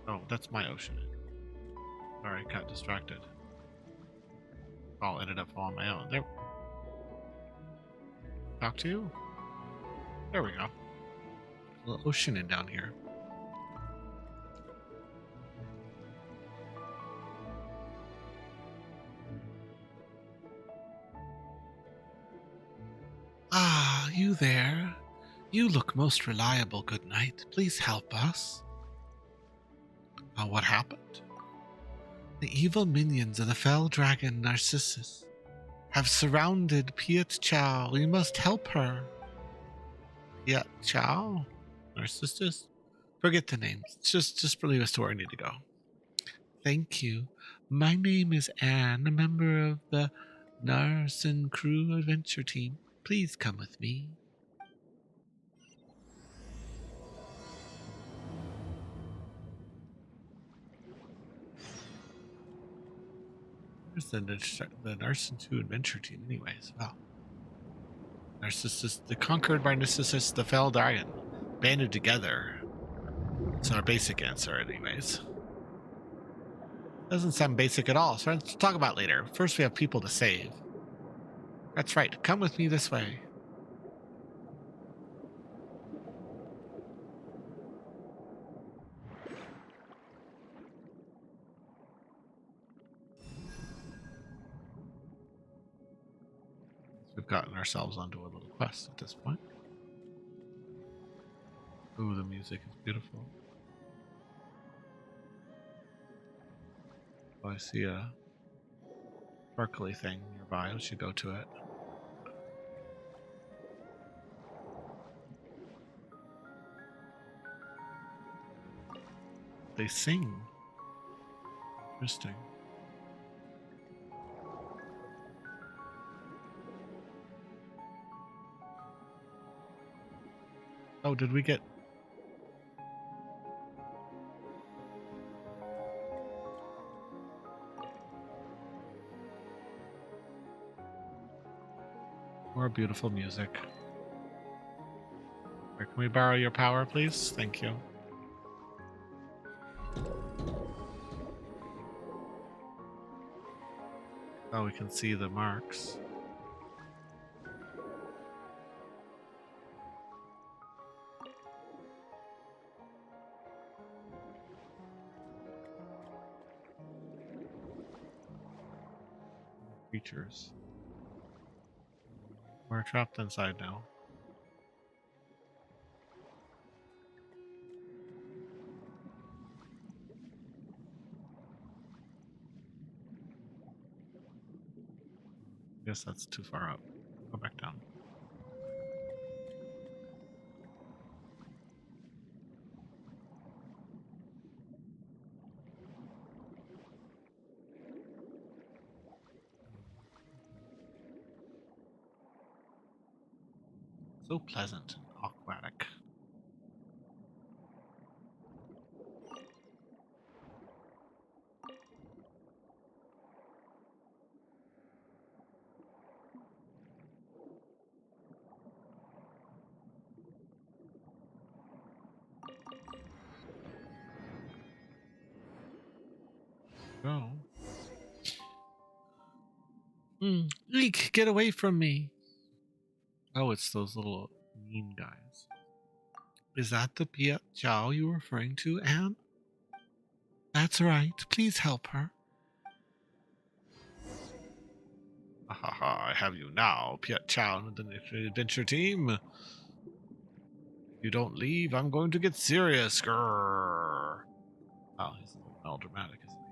Oh, that's my ocean. Sorry, got distracted. All ended up on my own. There. Talk to you? There we go. A little ocean in down here. Ah, you there? You look most reliable, good knight. Please help us. What happened? The evil minions of the fell dragon Narcissus have surrounded Piet Chow. We must help her. Piet Chow? Narcissus? Forget the names. Just believe us to where I need to go. Thank you. My name is Anne, a member of the Narzissenkreuz adventure team. Please come with me. Where's the Narzissenkreuz adventure team anyways? Well, Narcissus, the conquered by Narcissus, the fell dragon, banded together. It's our basic answer anyways. Doesn't sound basic at all, so let's talk about later. First we have people to save. That's right, come with me this way. We've gotten ourselves onto a little quest at this point. Ooh, the music is beautiful. Oh, I see a sparkly thing nearby. We should go to it. They sing. Interesting. Oh, did we get... more beautiful music. Where can we borrow your power, please? Thank you. Oh, we can see the marks. Creatures. We're trapped inside now. I guess that's too far up. Go back down. So pleasant and aquatic. Go. Eek, get away from me. Oh, it's those little mean guys. Is that the Piet Chow you were referring to, Anne? That's right. Please help her. I have you now, Piet Chow and the adventure team. If you don't leave, I'm going to get serious. Grrr. Oh, he's a little melodramatic, isn't he?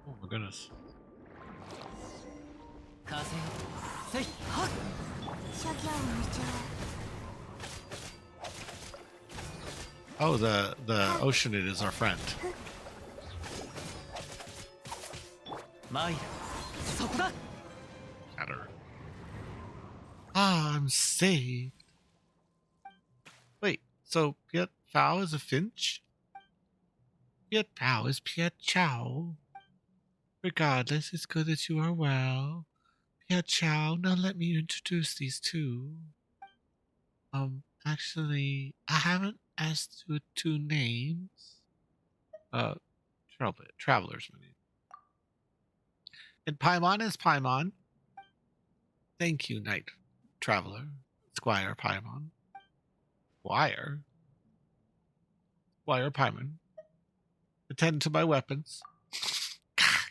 Oh my goodness. Oh, the Oceanid is our friend. Matter. Ah, I'm saved. Wait, so Piet Chow is a finch? Piet Chow is Piet Chow. Regardless, it's good that you are well. Yeah, Chow, now let me introduce these two. Actually, I haven't asked you two names. Uh, Traveler's my name. And Paimon is Paimon. Thank you, Knight Traveler. Squire Paimon. Squire? Squire Paimon. Attend to my weapons.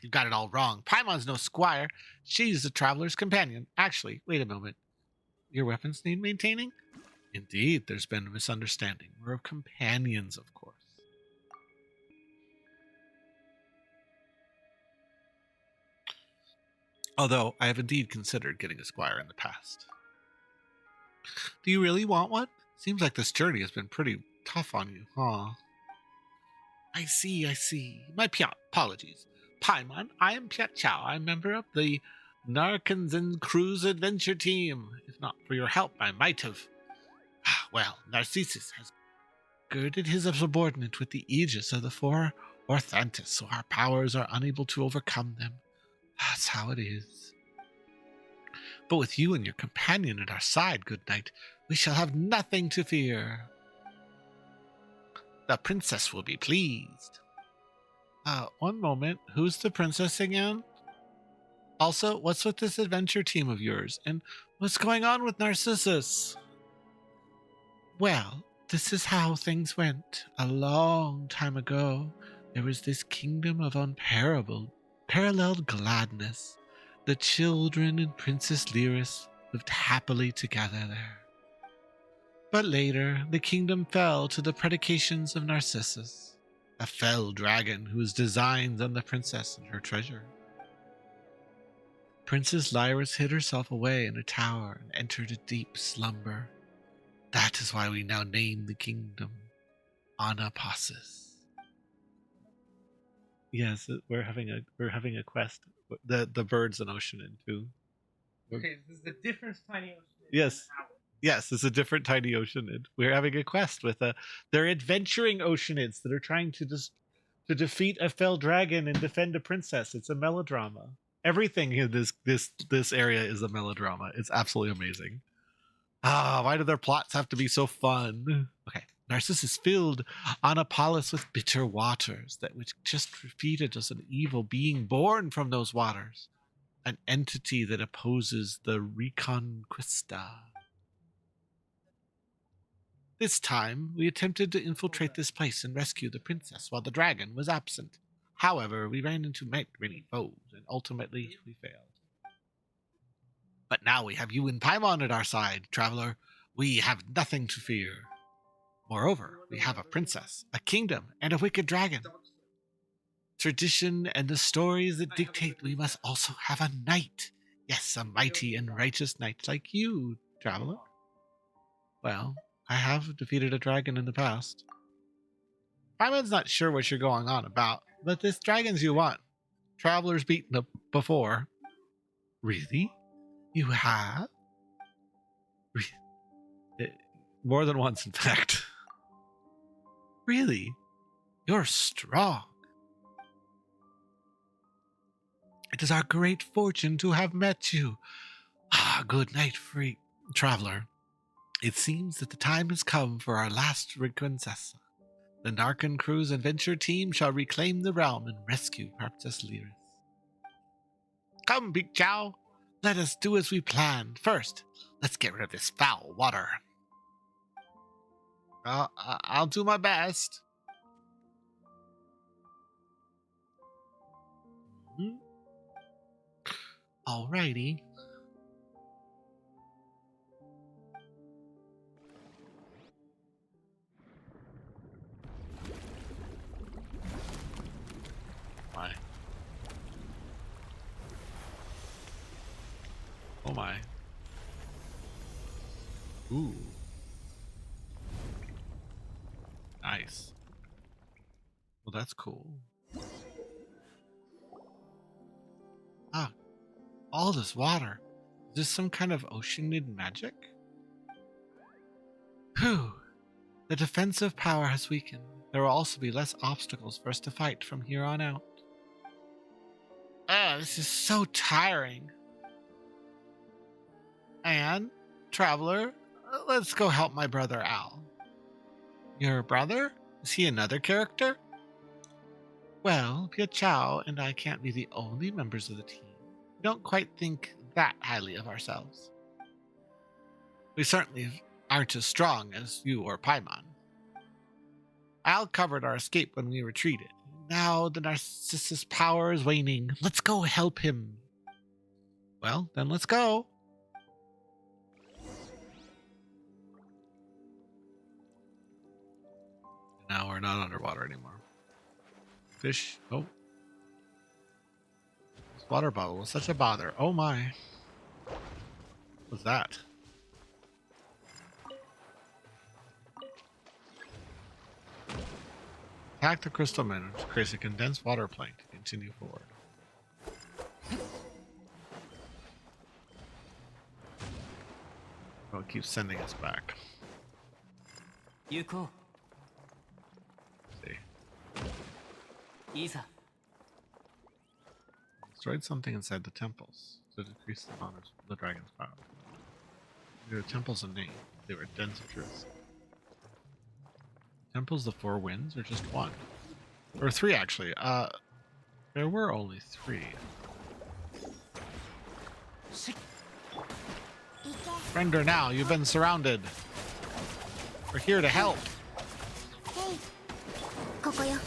You got it all wrong. Paimon's no squire. She's the traveler's companion. Actually, wait a moment. Your weapons need maintaining? Indeed, there's been a misunderstanding. We're companions, of course. Although, I have indeed considered getting a squire in the past. Do you really want one? Seems like this journey has been pretty tough on you, huh? I see. My apologies. Paimon, I am Piet Chow. I'm a member of the Narzissenkreuz adventure team. If not for your help, I might have... Well, Narcissus has girded his subordinate with the aegis of the four Orthantis, so our powers are unable to overcome them. That's how it is. But with you and your companion at our side, good knight, we shall have nothing to fear. The princess will be pleased. One moment. Who's the princess again? Also, what's with this adventure team of yours? And what's going on with Narcissus? Well, this is how things went. A long time ago, there was this kingdom of unparalleled gladness. The children and Princess Lyris lived happily together there. But later, the kingdom fell to the predications of Narcissus, a fell dragon whose designs on the princess and her treasure. Princess Lyris hid herself away in a tower and entered a deep slumber. That is why we now name the kingdom Anapasis. Yes, we're having a quest. The bird's an ocean too. Okay, this is a different tiny ocean. Yes, it's a different tiny oceanid. We're having a quest with they're adventuring oceanids that are trying to defeat a fell dragon and defend a princess. It's a melodrama. Everything in this area is a melodrama. It's absolutely amazing. Why do their plots have to be so fun? Okay. Narcissus filled Anapalis with bitter waters that which just repeated as an evil being born from those waters. An entity that opposes the Reconquista. This time, we attempted to infiltrate this place and rescue the princess while the dragon was absent. However, we ran into many foes, and ultimately we failed. But now we have you and Paimon at our side, traveler. We have nothing to fear. Moreover, we have a princess, a kingdom, and a wicked dragon. Tradition and the stories that dictate we must also have a knight. Yes, a mighty and righteous knight like you, traveler. Well, I have defeated a dragon in the past. Paimon's not sure what you're going on about, but this dragon's you want. Traveler's beaten up before. Really? You have? More than once, in fact. Really? You're strong. It is our great fortune to have met you. Good night, free traveler. It seems that the time has come for our last Reconquista. The Narzissenkreuz adventure team shall reclaim the realm and rescue Princess Lyris. Come, Big Chow. Let us do as we planned. First, let's get rid of this foul water. I'll do my best. Alrighty. My. Oh my. Ooh. Nice. Well, that's cool. All this water. Is this some kind of oceanid magic? Whew. The defensive power has weakened. There will also be less obstacles for us to fight from here on out. this is so tiring. And, traveler, let's go help my brother Al. Your brother? Is he another character? Well, Pia Chow and I can't be the only members of the team. We don't quite think that highly of ourselves. We certainly aren't as strong as you or Paimon. Al covered our escape when we retreated. Now the Narcissus power is waning. Let's go help him. Well, then let's go. Now we're not underwater anymore. Fish. Oh. This water bottle was such a bother. Oh my. What's that? Attack the crystal minnow to create a condensed water plank to continue forward. Oh, it keeps sending us back. Yuko. See. Isa. Destroyed something inside the temples to decrease the amount of the dragon's power. There are temples a name. They were dens of truth. Temples the four winds, or just one? Or three, actually. There were only three. Surrender now, you've been surrounded. We're here to help. Hey. ここよ。や。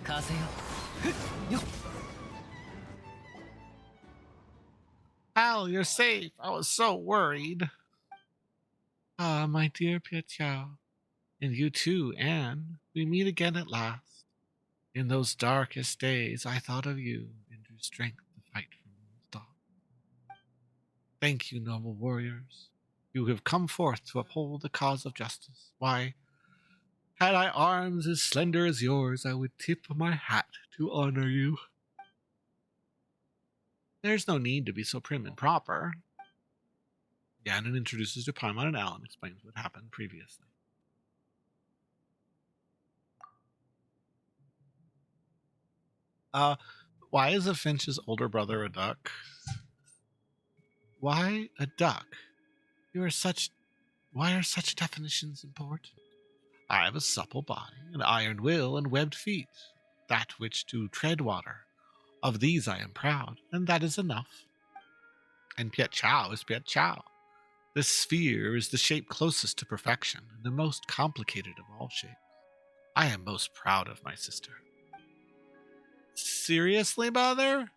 風よ。よ。 Al, you're safe. I was so worried. Ah, my dear Pietiao. And you too, Anne. We meet again at last. In those darkest days, I thought of you and drew strength to fight from the start. Thank you, noble warriors. You have come forth to uphold the cause of justice. Why, had I arms as slender as yours, I would tip my hat to honor you. There's no need to be so prim and proper. Ganon introduces to Paimon and Al and explains what happened previously. Why is a finch's older brother a duck? Why a duck? Why are such definitions important? I have a supple body, an iron will, and webbed feet, that which to tread water. Of these I am proud, and that is enough. And Piet Chow is Piet Chow. This sphere is the shape closest to perfection, and the most complicated of all shapes. I am most proud of my sister. Seriously, mother?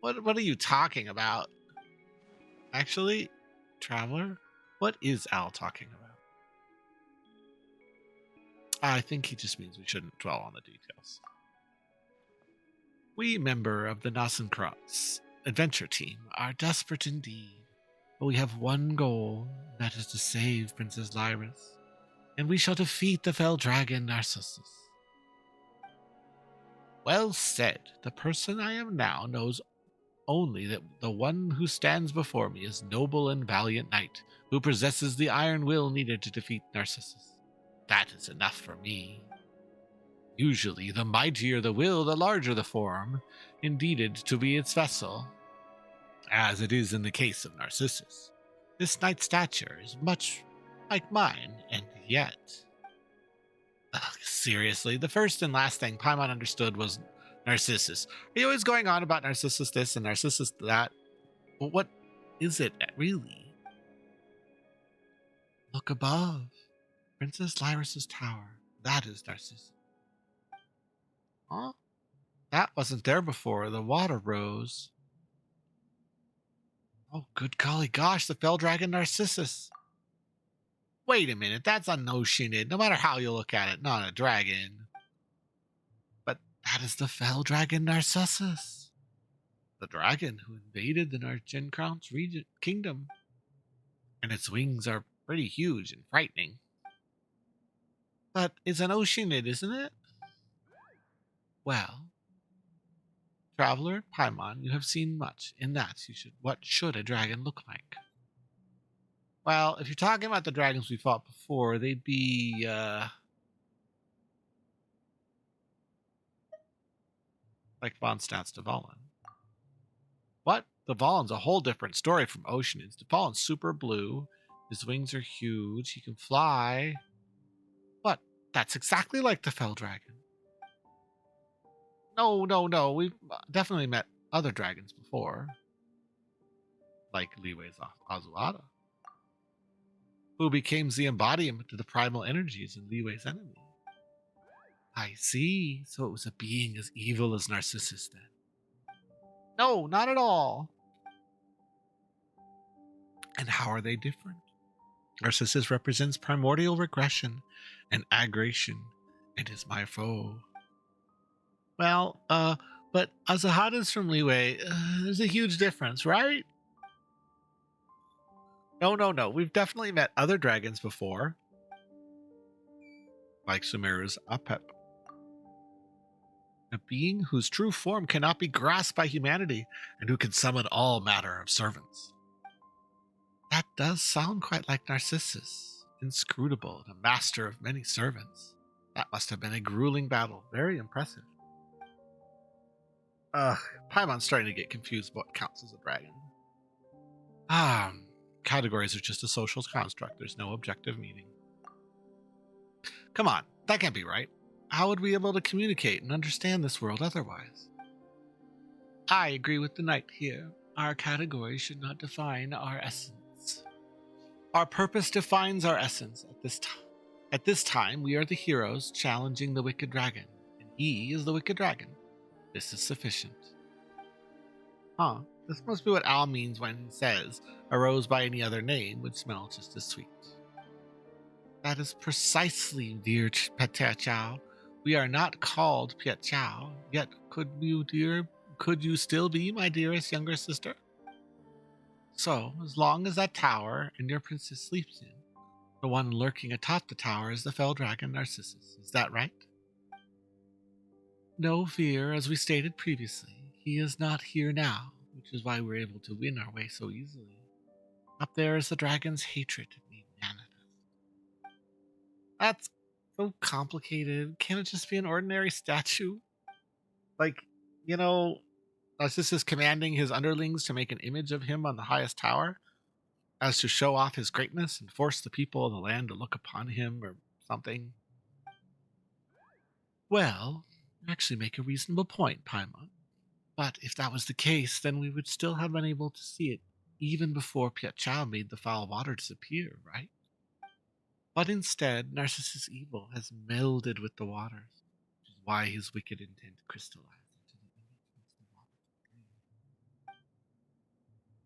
What are you talking about? Actually, traveler, what is Al talking about? I think he just means we shouldn't dwell on the details. We, member of the Narzissenkreuz adventure team, are desperate indeed. But we have one goal, that is to save Princess Lyris, and we shall defeat the fell dragon Narcissus. Well said. The person I am now knows only that the one who stands before me is noble and valiant knight, who possesses the iron will needed to defeat Narcissus. That is enough for me. Usually, the mightier the will, the larger the form, indeeded to be its vessel. As it is in the case of Narcissus. This knight's stature is much like mine, and yet... Ugh, seriously, the first and last thing Paimon understood was Narcissus. Are you always going on about Narcissus this and Narcissus that? Well, what is it really? Look above. Princess Lyris's tower. That is Narcissus. Huh? That wasn't there before. The water rose. Oh, good golly gosh, the fell dragon Narcissus. Wait a minute, that's a no-shinid, no matter how you look at it, not a dragon. But that is the fell dragon Narcissus. The dragon who invaded the Narzissenkreuz region kingdom. And its wings are pretty huge and frightening. But it's an oceanid, isn't it? Well, traveler, Paimon, you have seen much. In that, what should a dragon look like? Well, if you're talking about the dragons we fought before, they'd be like von Stats de Valen. What? De Valen's a whole different story from Ocean's. De Valen's super blue. His wings are huge. He can fly. What? That's exactly like the Fell Dragon. No. We've definitely met other dragons before. Like Liwei's Azuada, who became the embodiment of the primal energies in Liwei's enemy. I see. So it was a being as evil as Narcissus then. No, not at all. And how are they different? Narcissus represents primordial regression and aggression and is my foe. Well, but Azahada's from Liwei. There's a huge difference, right? No. We've definitely met other dragons before. Like Sumeru's Apep. A being whose true form cannot be grasped by humanity and who can summon all matter of servants. That does sound quite like Narcissus. Inscrutable and a master of many servants. That must have been a grueling battle. Very impressive. Paimon's starting to get confused what counts as a dragon. Categories are just a social construct. There's no objective meaning. Come on, that can't be right. How would we be able to communicate and understand this world otherwise? I agree with the knight here. Our categories should not define our essence. Our purpose defines our essence at this time. We are the heroes challenging the wicked dragon, and he is the wicked dragon. This is sufficient. This must be what Al means when he says, a rose by any other name would smell just as sweet. That is precisely, dear Pet Chow. We are not called Piet Chow, yet could you still be my dearest younger sister? So, as long as that tower and your princess sleeps in, the one lurking atop the tower is the fell dragon Narcissus. Is that right? No fear, as we stated previously. He is not here now, which is why we're able to win our way so easily. Up there is the dragon's hatred made manifest. That's so complicated. Can't it just be an ordinary statue? Like, Narcissus commanding his underlings to make an image of him on the highest tower, as to show off his greatness and force the people of the land to look upon him or something. Well, you actually make a reasonable point, Paimon. But if that was the case, then we would still have been able to see it even before Piet Chow made the foul water disappear, right? But instead, Narcissus' evil has melded with the waters, which is why his wicked intent crystallized into the image the water.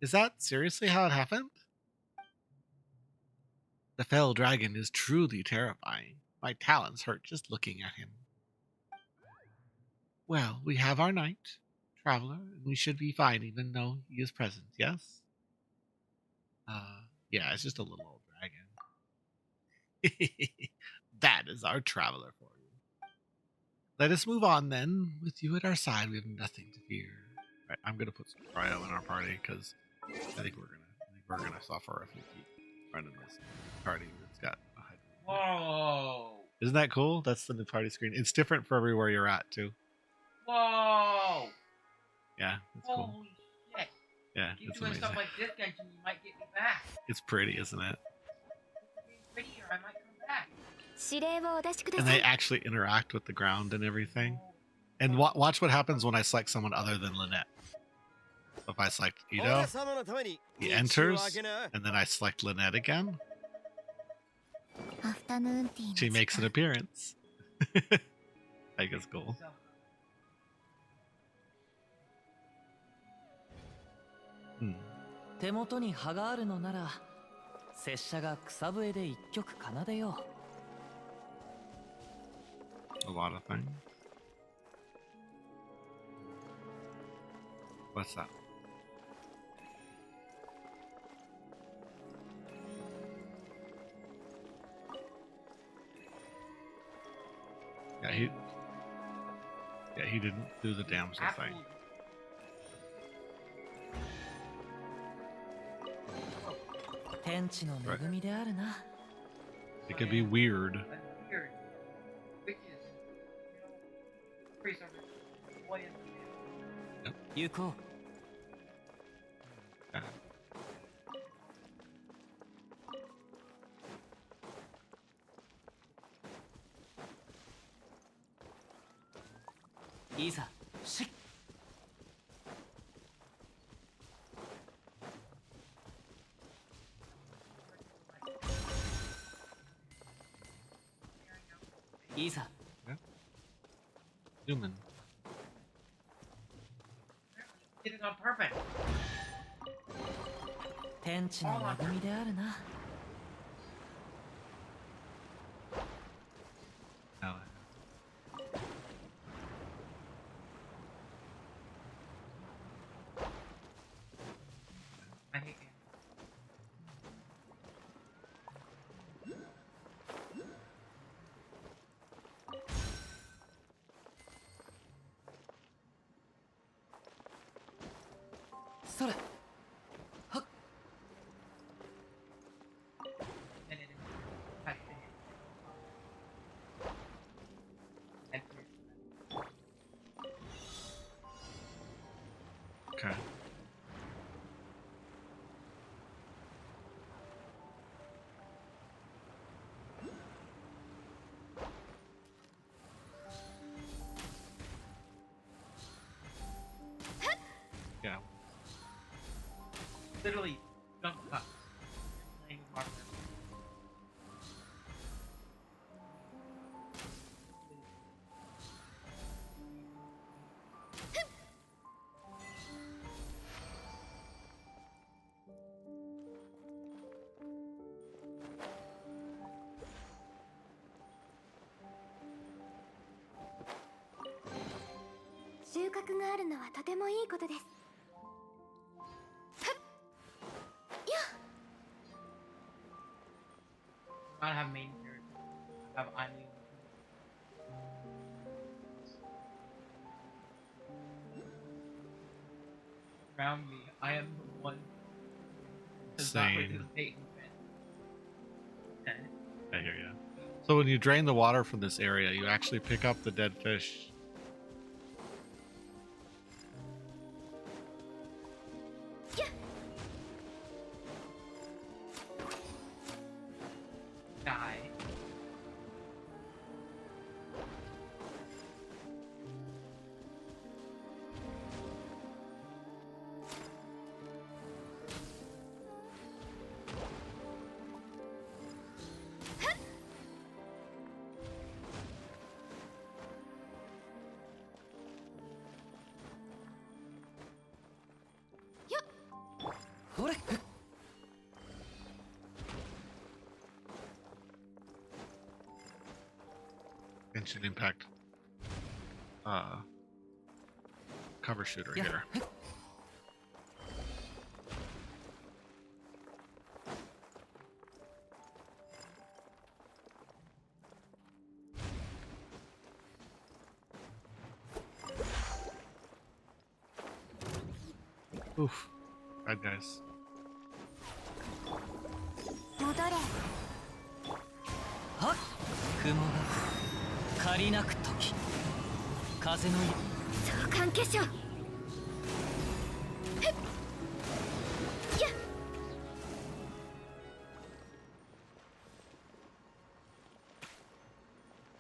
Is that seriously how it happened? The fell dragon is truly terrifying. My talons hurt just looking at him. Well, we have our knight, traveler, and we should be fine even though he is present, yes? Yeah, it's just a little old dragon. That is our traveler for you. Let us move on then. With you at our side, we have nothing to fear. Right, I'm gonna put some cryo in our party because I think we're gonna suffer if we keep running this party that's got a hydro. Whoa! Isn't that cool? That's the new party screen. It's different for everywhere you're at too. Whoa! Yeah, it's cool. Holy shit! Yeah, Keep it's doing amazing. stuff like this, Genshin, you might get me back. It's pretty, isn't it? Prettier, I might come back. 指令をお出しくだ And さ they い actually interact with the ground and everything. And watch what happens when I select someone other than Lynette. So if I select Ito, he enters, and then I select Lynette again. アフタヌーンティーの She 時 makes an 間 appearance. I guess cool. So, Hmm. 手元に葉があるのなら拙者が草笛で一曲奏でよ A lot of things. What's that? Yeah, he didn't do the damsel thing. absolutely. 天地の恵みであるな。 It could be weird. That's weird. Which is, increase over boy and female. 行こ Yeah. う。いざしっ。 いざ Human. Did it on purpose. 天地の恵みであるな。 Now, I hate him. それ。はっ。 And it is. I hate him. And okay. Yeah. literally jump cut. Playing with Marvel.収穫があるのはとてもいいことです。 Not have main characters. Have Anya. Around me, I am the one who does not Same. participate in events. I hear you. So when you drain the water from this area, you actually pick up the dead fish. Die. Ancient impact. Cover shooter Yeah. here. Oof. Bad guys. 戻れ。はっ。雲が借りなく時。風の召喚化粧。へっ。やっ。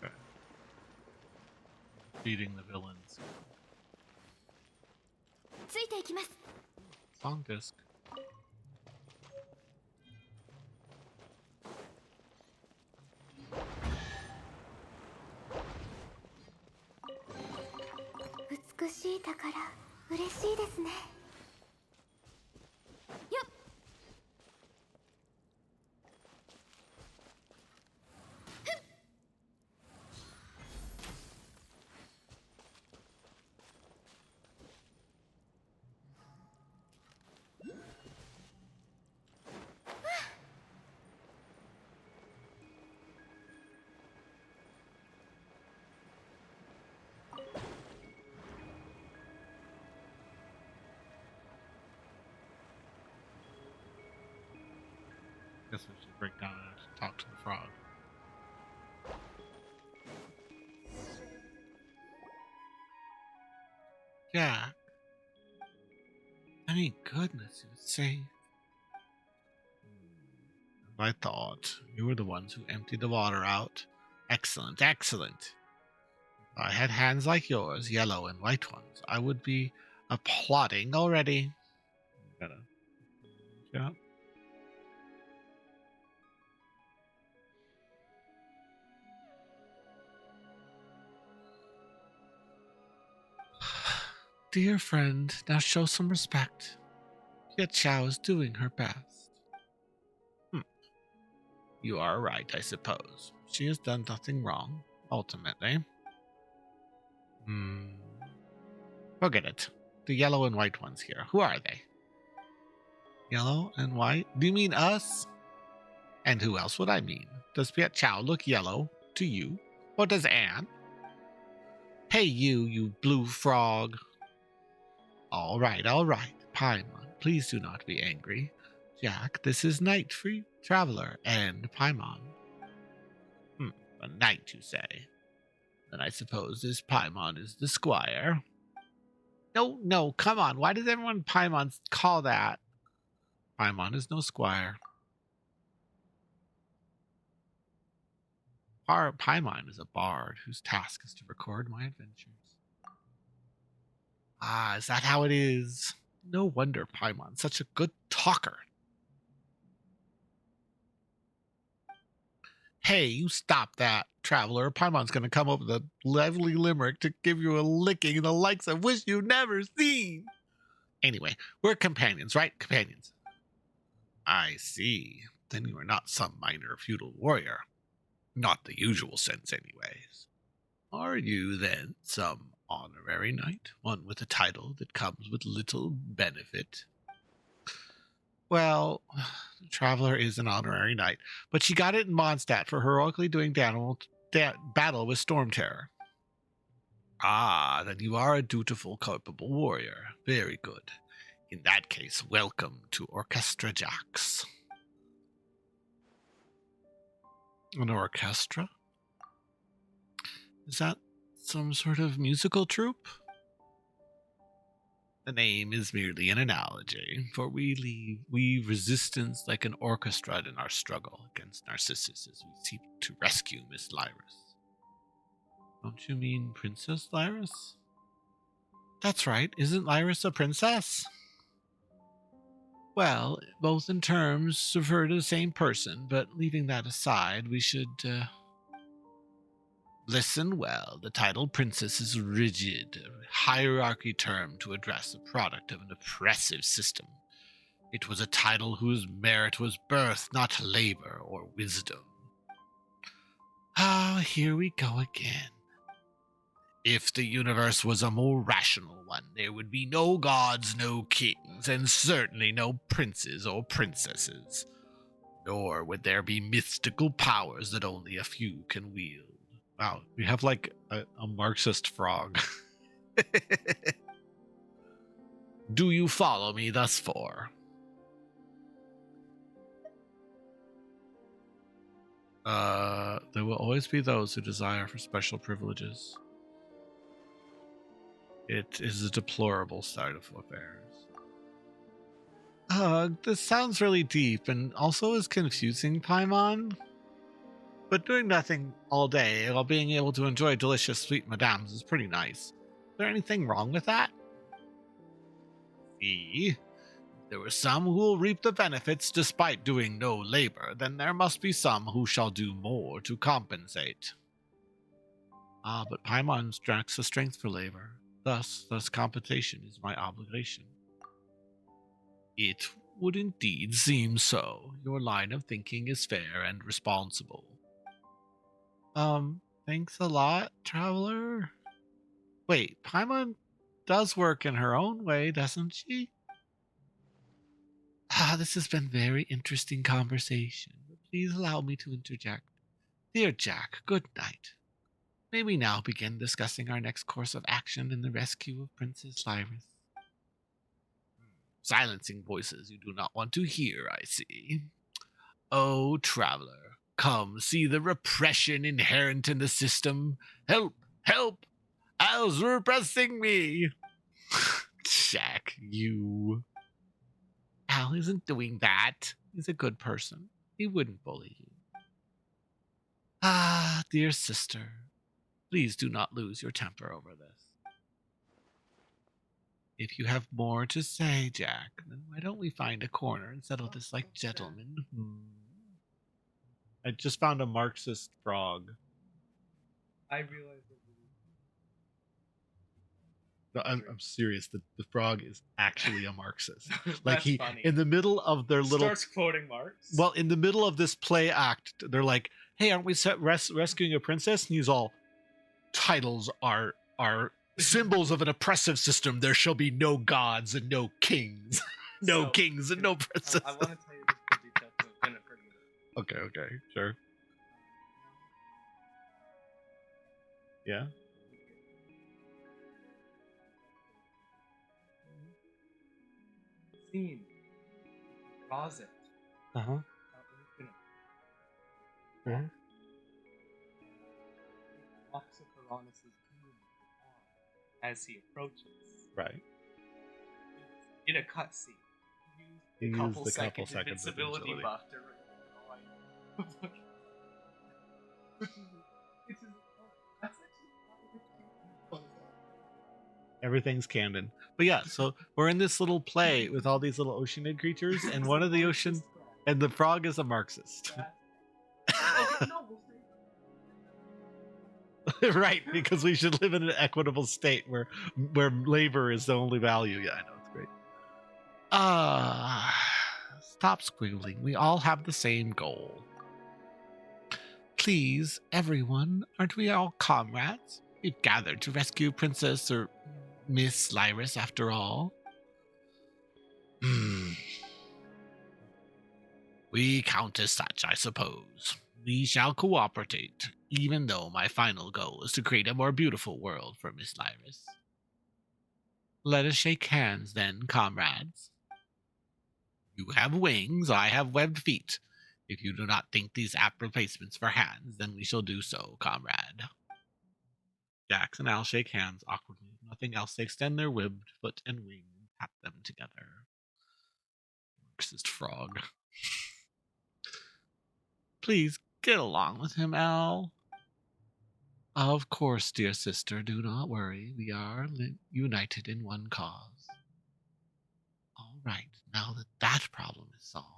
Okay. Beating the villains. ついていきます。 Song disc. 美しい宝、嬉しいですね。よっ。 Okay. Guess we should break down and talk to the frog. Yeah. I mean, goodness, you was safe. I thought you were the ones who emptied the water out. Excellent, excellent. If I had hands like yours, yellow and white ones, I would be applauding already. Better. Yeah. Dear friend, now show some respect. Yet Xiao is doing her best. You are right, I suppose. She has done nothing wrong, ultimately. Forget it. The yellow and white ones here. Who are they? Yellow and white? Do you mean us? And who else would I mean? Does Piet Chow look yellow to you? Or does Anne? Hey you blue frog. All right. Paimon, please do not be angry. Jack, this is night for you, traveler, and Paimon. A knight, you say? Then I suppose this Paimon is the squire. No, come on. Why does everyone Paimon call that? Paimon is no squire. Paimon is a bard whose task is to record my adventures. Ah, is that how it is? No wonder Paimon's such a good talker. Hey, you stop that, traveler. Paimon's going to come up with a lively limerick to give you a licking the likes of which you've never seen. Anyway, we're companions, right? Companions. I see. Then you are not some minor feudal warrior. Not the usual sense, anyways. Are you, then, some honorary knight? One with a title that comes with little benefit? Well, the traveler is an honorary knight, but she got it in Mondstadt for heroically doing battle with Storm Terror. Ah, then you are a dutiful, culpable warrior. Very good. In that case, welcome to Orchestra Jax. An orchestra? Is that some sort of musical troupe? The name is merely an analogy, for we resistance like an orchestra in our struggle against Narcissus as we seek to rescue Miss Lyris. Don't you mean Princess Lyris? That's right, isn't Lyris a princess? Well, both in terms refer to the same person, but leaving that aside, we should, Listen well, the title princess is rigid, a hierarchy term to address a product of an oppressive system. It was a title whose merit was birth, not labor or wisdom. Ah, here we go again. If the universe was a more rational one, there would be no gods, no kings, and certainly no princes or princesses. Nor would there be mystical powers that only a few can wield. Wow, we have like a Marxist frog. Do you follow me thus far? There will always be those who desire for special privileges. It is a deplorable state of affairs. This sounds really deep and also is confusing, Paimon. But doing nothing all day while being able to enjoy delicious sweet madames is pretty nice. Is there anything wrong with that? See? If there were some who will reap the benefits despite doing no labor, then there must be some who shall do more to compensate. Ah, but Paimon lacks the strength for labor. Thus compensation is my obligation. It would indeed seem so. Your line of thinking is fair and responsible. Thanks a lot, traveler. Wait, Paimon does work in her own way, doesn't she? This has been very interesting conversation. Please allow me to interject. Dear Jack, good night. May we now begin discussing our next course of action in the rescue of Princess Lyris? Silencing voices you do not want to hear, I see. Oh, traveler, come see the repression inherent in the system. Help! Help! Al's repressing me! Jack, you. Al isn't doing that. He's a good person. He wouldn't bully you. Ah, dear sister, please do not lose your temper over this. If you have more to say, Jack, then why don't we find a corner and settle this like gentlemen? I just found a Marxist frog. I realized that No, I'm serious. The frog is actually a Marxist. Like That's he, funny. in the middle of their little, starts quoting Marx. well, in the middle of this play act, they're like, "Hey, aren't we rescuing a princess?" And he's all, "Titles are symbols of an oppressive system. There shall be no gods and no kings, no So, kings and no princesses." I want to tell you this in detail, so it's gonna forget it. Okay, sure. Yeah. Scene. Closet. Uh-huh. Mhm. Walks of Uranus's beam as he approaches. Right. In a cutscene. He A used couple the seconds couple seconds of invincibility invincibility. buff to right. That's actually Everything's canon. But yeah, so we're in this little play with all these little oceanid creatures, and one of the ocean, and the frog is a Marxist. Right, because we should live in an equitable state where labor is the only value. Yeah, I know, it's great. Stop squiggling. We all have the same goal. Please, everyone, aren't we all comrades? We've gathered to rescue Princess or Miss Lyris after all. We count as such, I suppose. We shall cooperate, even though my final goal is to create a more beautiful world for Miss Lyris. Let us shake hands then, comrades. You have wings, I have webbed feet. If you do not think these apt replacements for hands, then we shall do so, comrade. Jax and Al shake hands awkwardly. Nothing else, they extend their webbed foot and wing and tap them together. Marxist frog. Please get along with him, Al. Of course, dear sister, do not worry. We are united in one cause. All right, now that that problem is solved.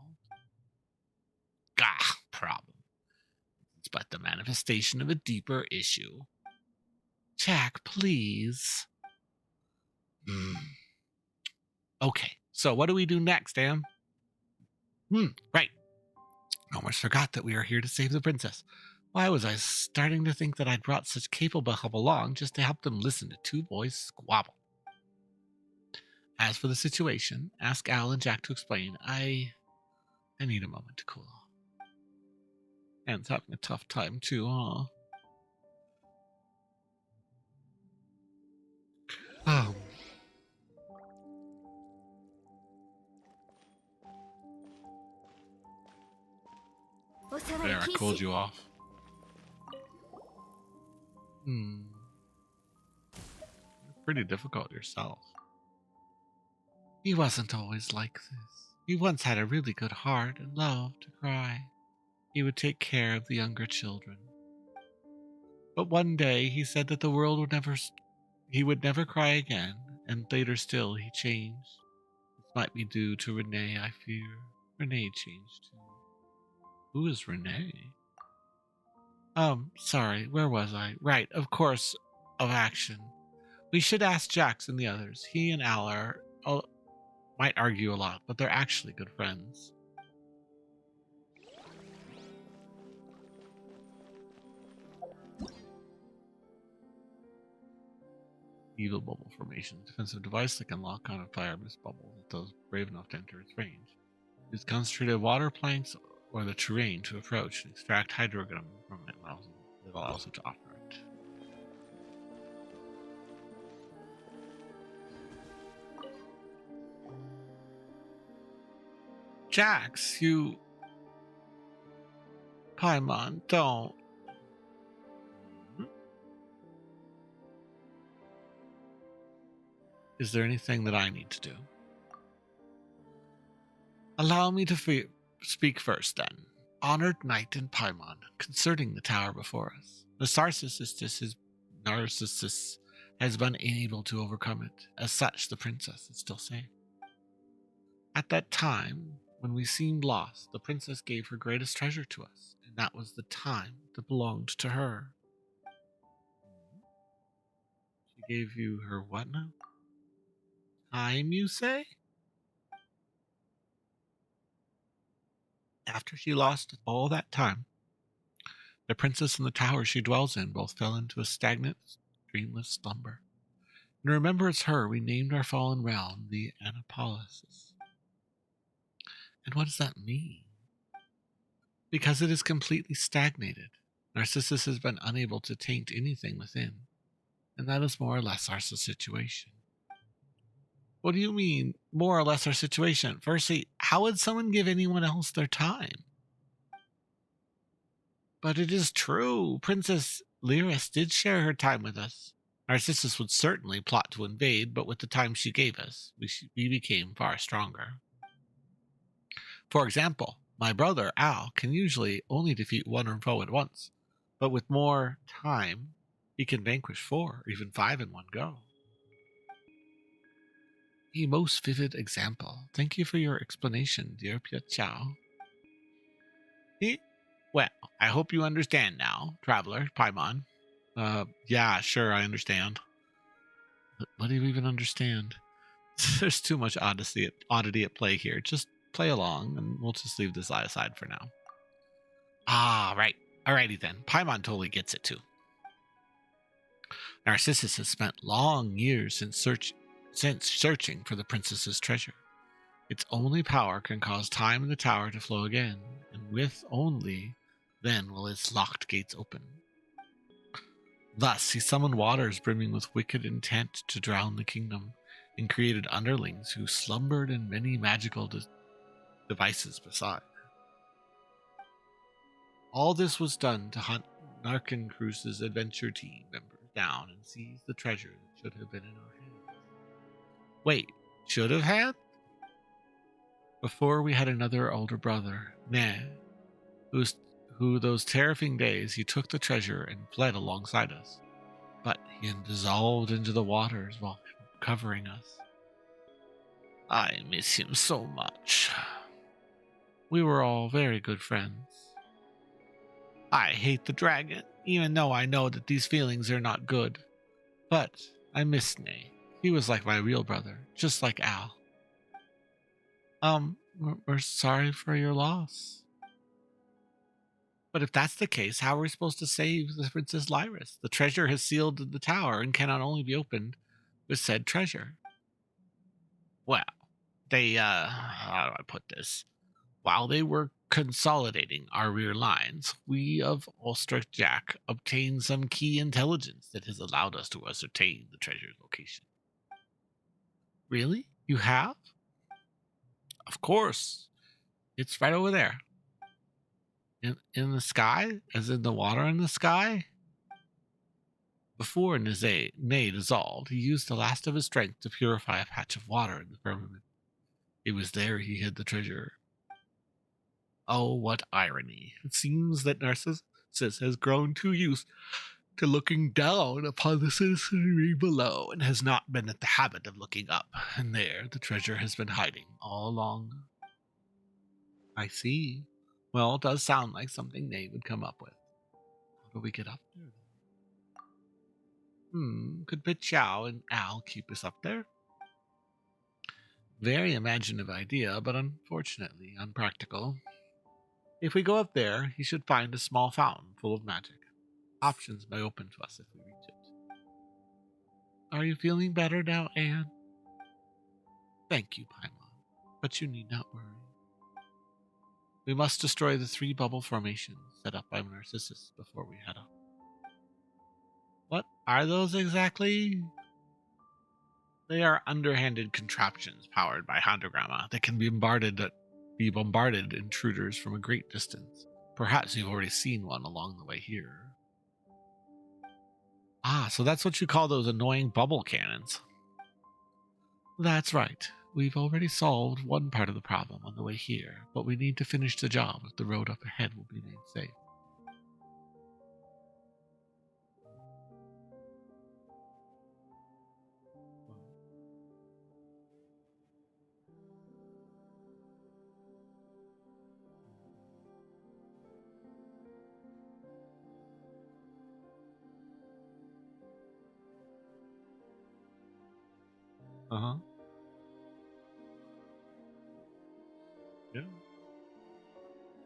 Problem. It's but the manifestation of a deeper issue. Jack, please. Okay, so what do we do next, Am? Right. Almost forgot that we are here to save the princess. Why was I starting to think that I'd brought such capable help along just to help them listen to two boys squabble? As for the situation, ask Al and Jack to explain. I need a moment to cool off. Anne's having a tough time too, huh? There, I called you off. You're pretty difficult yourself. He wasn't always like this. He once had a really good heart and loved to cry. He would take care of the younger children. But one day he said that the world would he would never cry again, and later still he changed. This might be due to Renee, I fear. Renee changed too. Who is Renee? Sorry, where was I? Right, of course, of action. We should ask Jax and the others. He and Al might argue a lot, but they're actually good friends. Evil bubble formation. Defensive device that can lock on and fire mist bubbles with those brave enough to enter its range. Use concentrated water planks or the terrain to approach and extract hydrogen from it. It allows it to operate. Jax, you Paimon, don't. Is there anything that I need to do? Allow me to speak first, then. Honored knight in Paimon, concerning the tower before us. Narcissus has been unable to overcome it. As such, the princess is still safe. At that time, when we seemed lost, the princess gave her greatest treasure to us, and that was the time that belonged to her. She gave you her what now? Time, you say? After she lost all that time, the princess and the tower she dwells in both fell into a stagnant, dreamless slumber. And remember, it's her we named our fallen realm the Anapolis. And what does that mean? Because it is completely stagnated. Narcissus has been unable to taint anything within. And that is more or less our situation. What do you mean, more or less our situation? Firstly, how would someone give anyone else their time? But it is true. Princess Lyris did share her time with us. Narcissus would certainly plot to invade, but with the time she gave us, we became far stronger. For example, my brother, Al, can usually only defeat one foe at once, but with more time, he can vanquish 4 or even 5 in one go. A most vivid example. Thank you for your explanation, dear Piachao. Well, I hope you understand now, traveler, Paimon. Yeah, sure, I understand. But what do you even understand? There's too much oddity at play here. Just play along, and we'll just leave this aside for now. Ah, right. Alrighty then. Paimon totally gets it too. Narcissus has spent long years since searching for the princess's treasure. Its only power can cause time in the tower to flow again, and with only then will its locked gates open. Thus he summoned waters brimming with wicked intent to drown the kingdom, and created underlings who slumbered in many magical devices beside. All this was done to hunt Narzissenkreuz's adventure team members down and seize the treasure that should have been in our hands. Wait, should have had? Before we had another older brother, Ned, who those terrifying days he took the treasure and fled alongside us, but he had dissolved into the waters while covering us. I miss him so much. We were all very good friends. I hate the dragon, even though I know that these feelings are not good. But I miss Ney. He was like my real brother, just like Al. We're sorry for your loss. But if that's the case, how are we supposed to save the Princess Lyris? The treasure has sealed the tower and cannot only be opened with said treasure. Well, they, how do I put this? While they were consolidating our rear lines, we of Ulster Jack obtained some key intelligence that has allowed us to ascertain the treasure's location. Really? You have? Of course. It's right over there. In the sky? As in the water in the sky? Before Ney dissolved, he used the last of his strength to purify a patch of water in the firmament. It was there he hid the treasure. Oh, what irony. It seems that Narcissus has grown too used to looking down upon the citizenry below and has not been in the habit of looking up. And there the treasure has been hiding all along. I see. Well, it does sound like something they would come up with. How do we get up there? Could Pichao and Al keep us up there? Very imaginative idea, but unfortunately unpractical. If we go up there, he should find a small fountain full of magic. Options may open to us if we reach it. Are you feeling better now, Anne? Thank you, Paimon, but you need not worry. We must destroy the 3 bubble formations set up by Narcissus before we head up. What are those exactly? They are underhanded contraptions powered by Hondogramma that can be bombarded intruders from a great distance. Perhaps you've already seen one along the way here. Ah, so that's what you call those annoying bubble cannons. That's right. We've already solved one part of the problem on the way here, but we need to finish the job if the road up ahead will be made safe. Uh-huh. Yeah.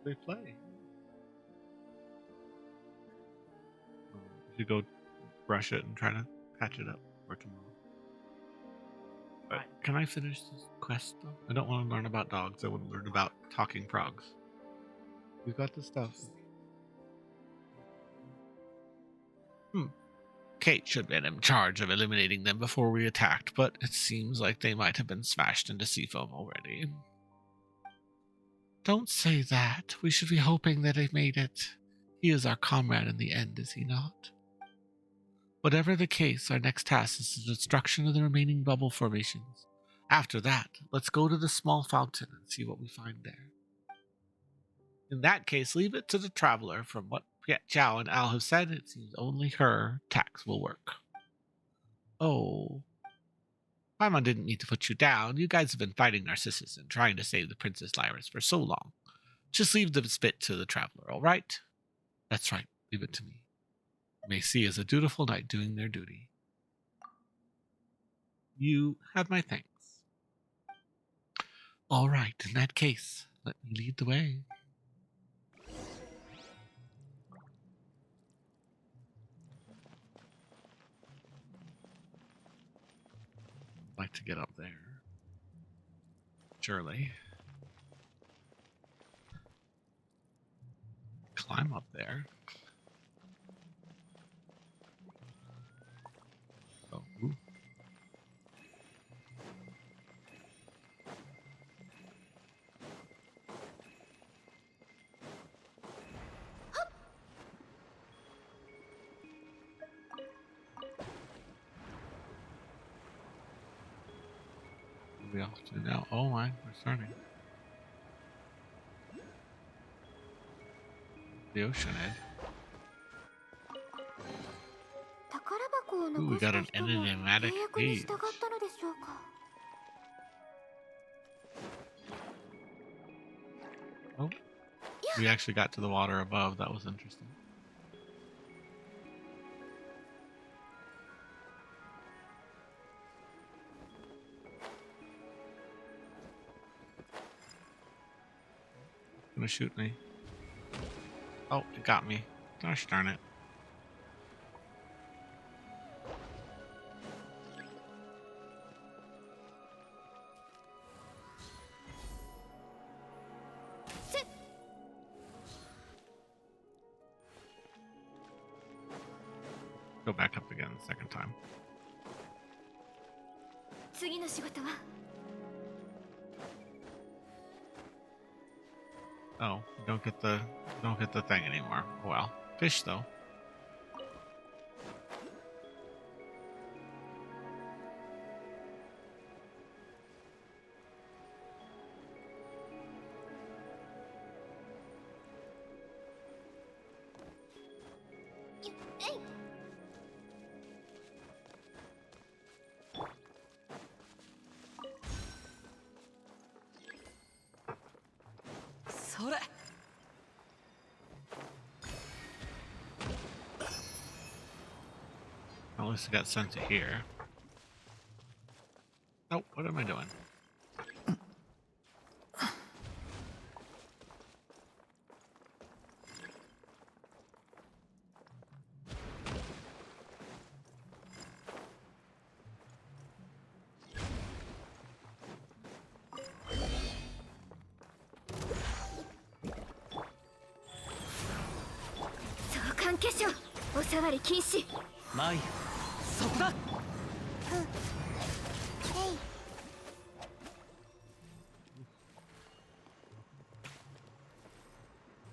They play. You should go brush it and try to patch it up for tomorrow. But can I finish this quest though? I don't want to learn about dogs. I want to learn about talking frogs. We've got the stuff. Kate should have been in charge of eliminating them before we attacked, but it seems like they might have been smashed into sea foam already. Don't say that. We should be hoping that they made it. He is our comrade in the end, is he not? Whatever the case, our next task is the destruction of the remaining bubble formations. After that, let's go to the small fountain and see what we find there. In that case, leave it to the traveler. From what Piet Chow and Al have said, it seems only her tax will work. Oh. Paimon didn't mean to put you down. You guys have been fighting Narcissus and trying to save the Princess Lyris for so long. Just leave the bit to the traveler, all right? That's right. Leave it to me. You may see as a dutiful knight doing their duty. You have my thanks. All right, in that case, let me lead the way. I'd like to get up there. Surely. Climb up there. Oh, ooh. We off to now. Oh my, we're starting. The ocean edge. Ooh, we got an enigmatic page. Oh, we actually got to the water above. That was interesting. Gonna shoot me. Oh, it got me. Gosh darn it. Go back up again the second time. Oh, don't get the thing anymore. Oh well. Fish though. At least I got sent to here. Oh, what am I doing?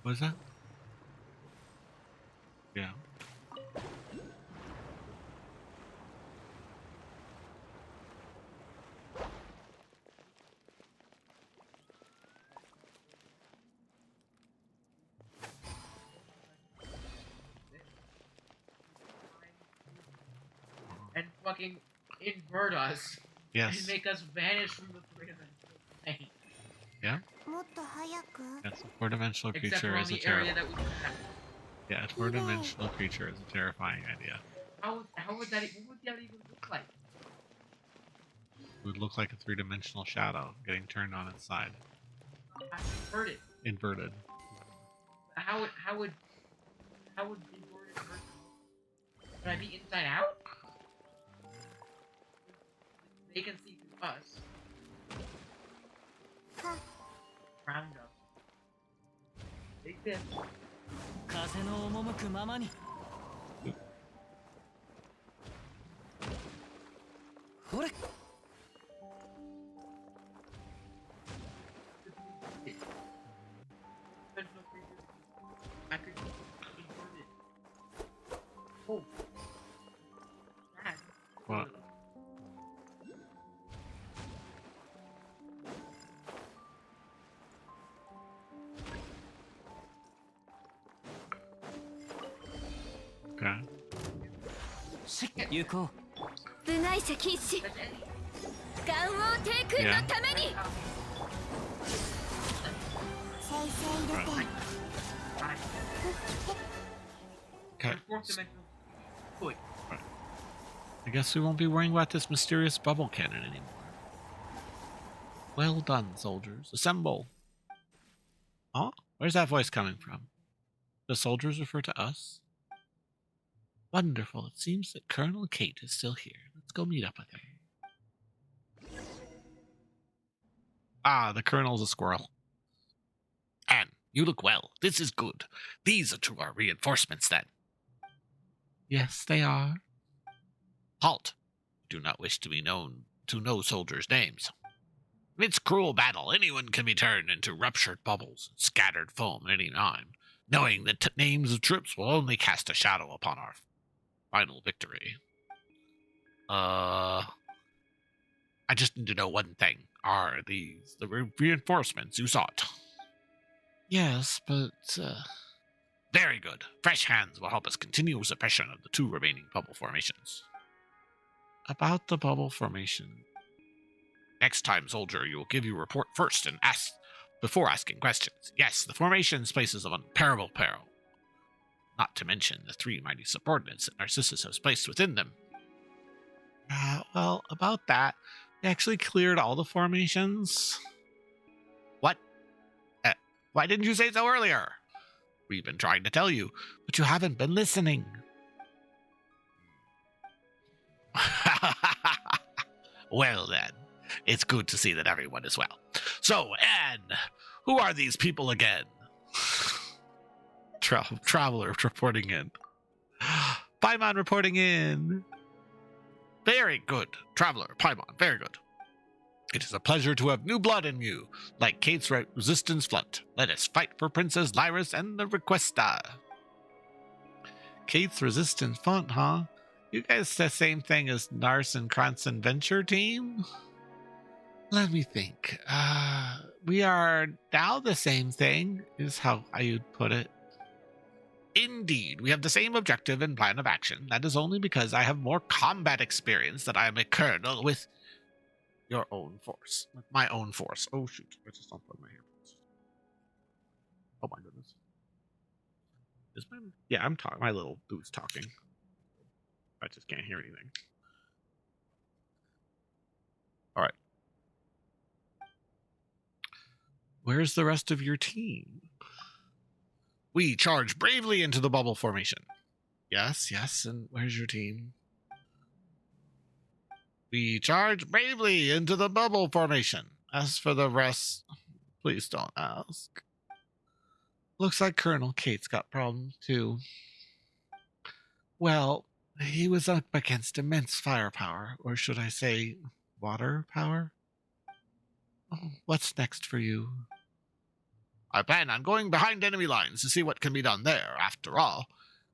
What is that? Yeah. And fucking invert us. Yes. And make us vanish from the three-dimensional plane. Yeah. もっと早く Yes. A four-dimensional Except creature for on is a the area terrifying. that we have. Yeah, a four-dimensional creature is a terrifying idea. How would that? What would that even look like? It would look like a three-dimensional shadow getting turned on its side. I heard it. Inverted. How would inverted hurt? Would I be inside out? They can see through us. Round up. Take this. 風の赴くままにほれ I could invert it. Oh. That. What? Okay. 行こう部外者禁止願王帝君のために先生ルテン Okay. Fourth dimensional. Good. I guess we won't be worrying about this mysterious bubble cannon anymore. Well done, soldiers. Assemble. Huh? Where's that voice coming from? The soldiers refer to us? Wonderful. It seems that Colonel Kate is still here. Let's go meet up with him. Ah, the Colonel's a squirrel. Anne, you look well. This is good. These are to our reinforcements, then. Yes, they are. Halt. Do not wish to be known to know soldiers' names. Amidst cruel battle, anyone can be turned into ruptured bubbles, scattered foam at any time. Knowing the names of troops will only cast a shadow upon our final victory. I just need to know one thing. Are these the reinforcements you sought? Yes, but... Very good. Fresh hands will help us continue suppression of the two remaining bubble formations. About the bubble formation. Next time, soldier, you will give your report first and ask before asking questions. Yes, the formation's places of unparalleled peril. Not to mention the three mighty subordinates that Narcissus has placed within them. Well, about that, they actually cleared all the formations. What? Why didn't you say so earlier? We've been trying to tell you, but you haven't been listening. Well then, it's good to see that everyone is well. So, Anne, who are these people again? Traveler reporting in. Paimon reporting in. Very good. Traveler, Paimon, very good. It is a pleasure to have new blood in you, like Kate's resistance flood. Let us fight for Princess Lyris and the Requesta. Kate's resistance font, huh? You guys the same thing as Narzissenkreuz Venture Team? Let me think. We are now the same thing, is how you'd put it. Indeed, we have the same objective and plan of action. That is only because I have more combat experience that I am a colonel with your own force. With my own force. Oh, shoot. I just unplugged my AirPods. Oh, my goodness. Is my... Yeah, I'm talking. My little dude's talking. I just can't hear anything. All right. Where's the rest of your team? We charge bravely into the bubble formation. Yes, yes, and where's your team? We charge bravely into the bubble formation. As for the rest, please don't ask. Looks like Colonel Kate's got problems, too. Well, he was up against immense firepower, or should I say, water power? Oh, what's next for you? I plan on going behind enemy lines to see what can be done there. After all,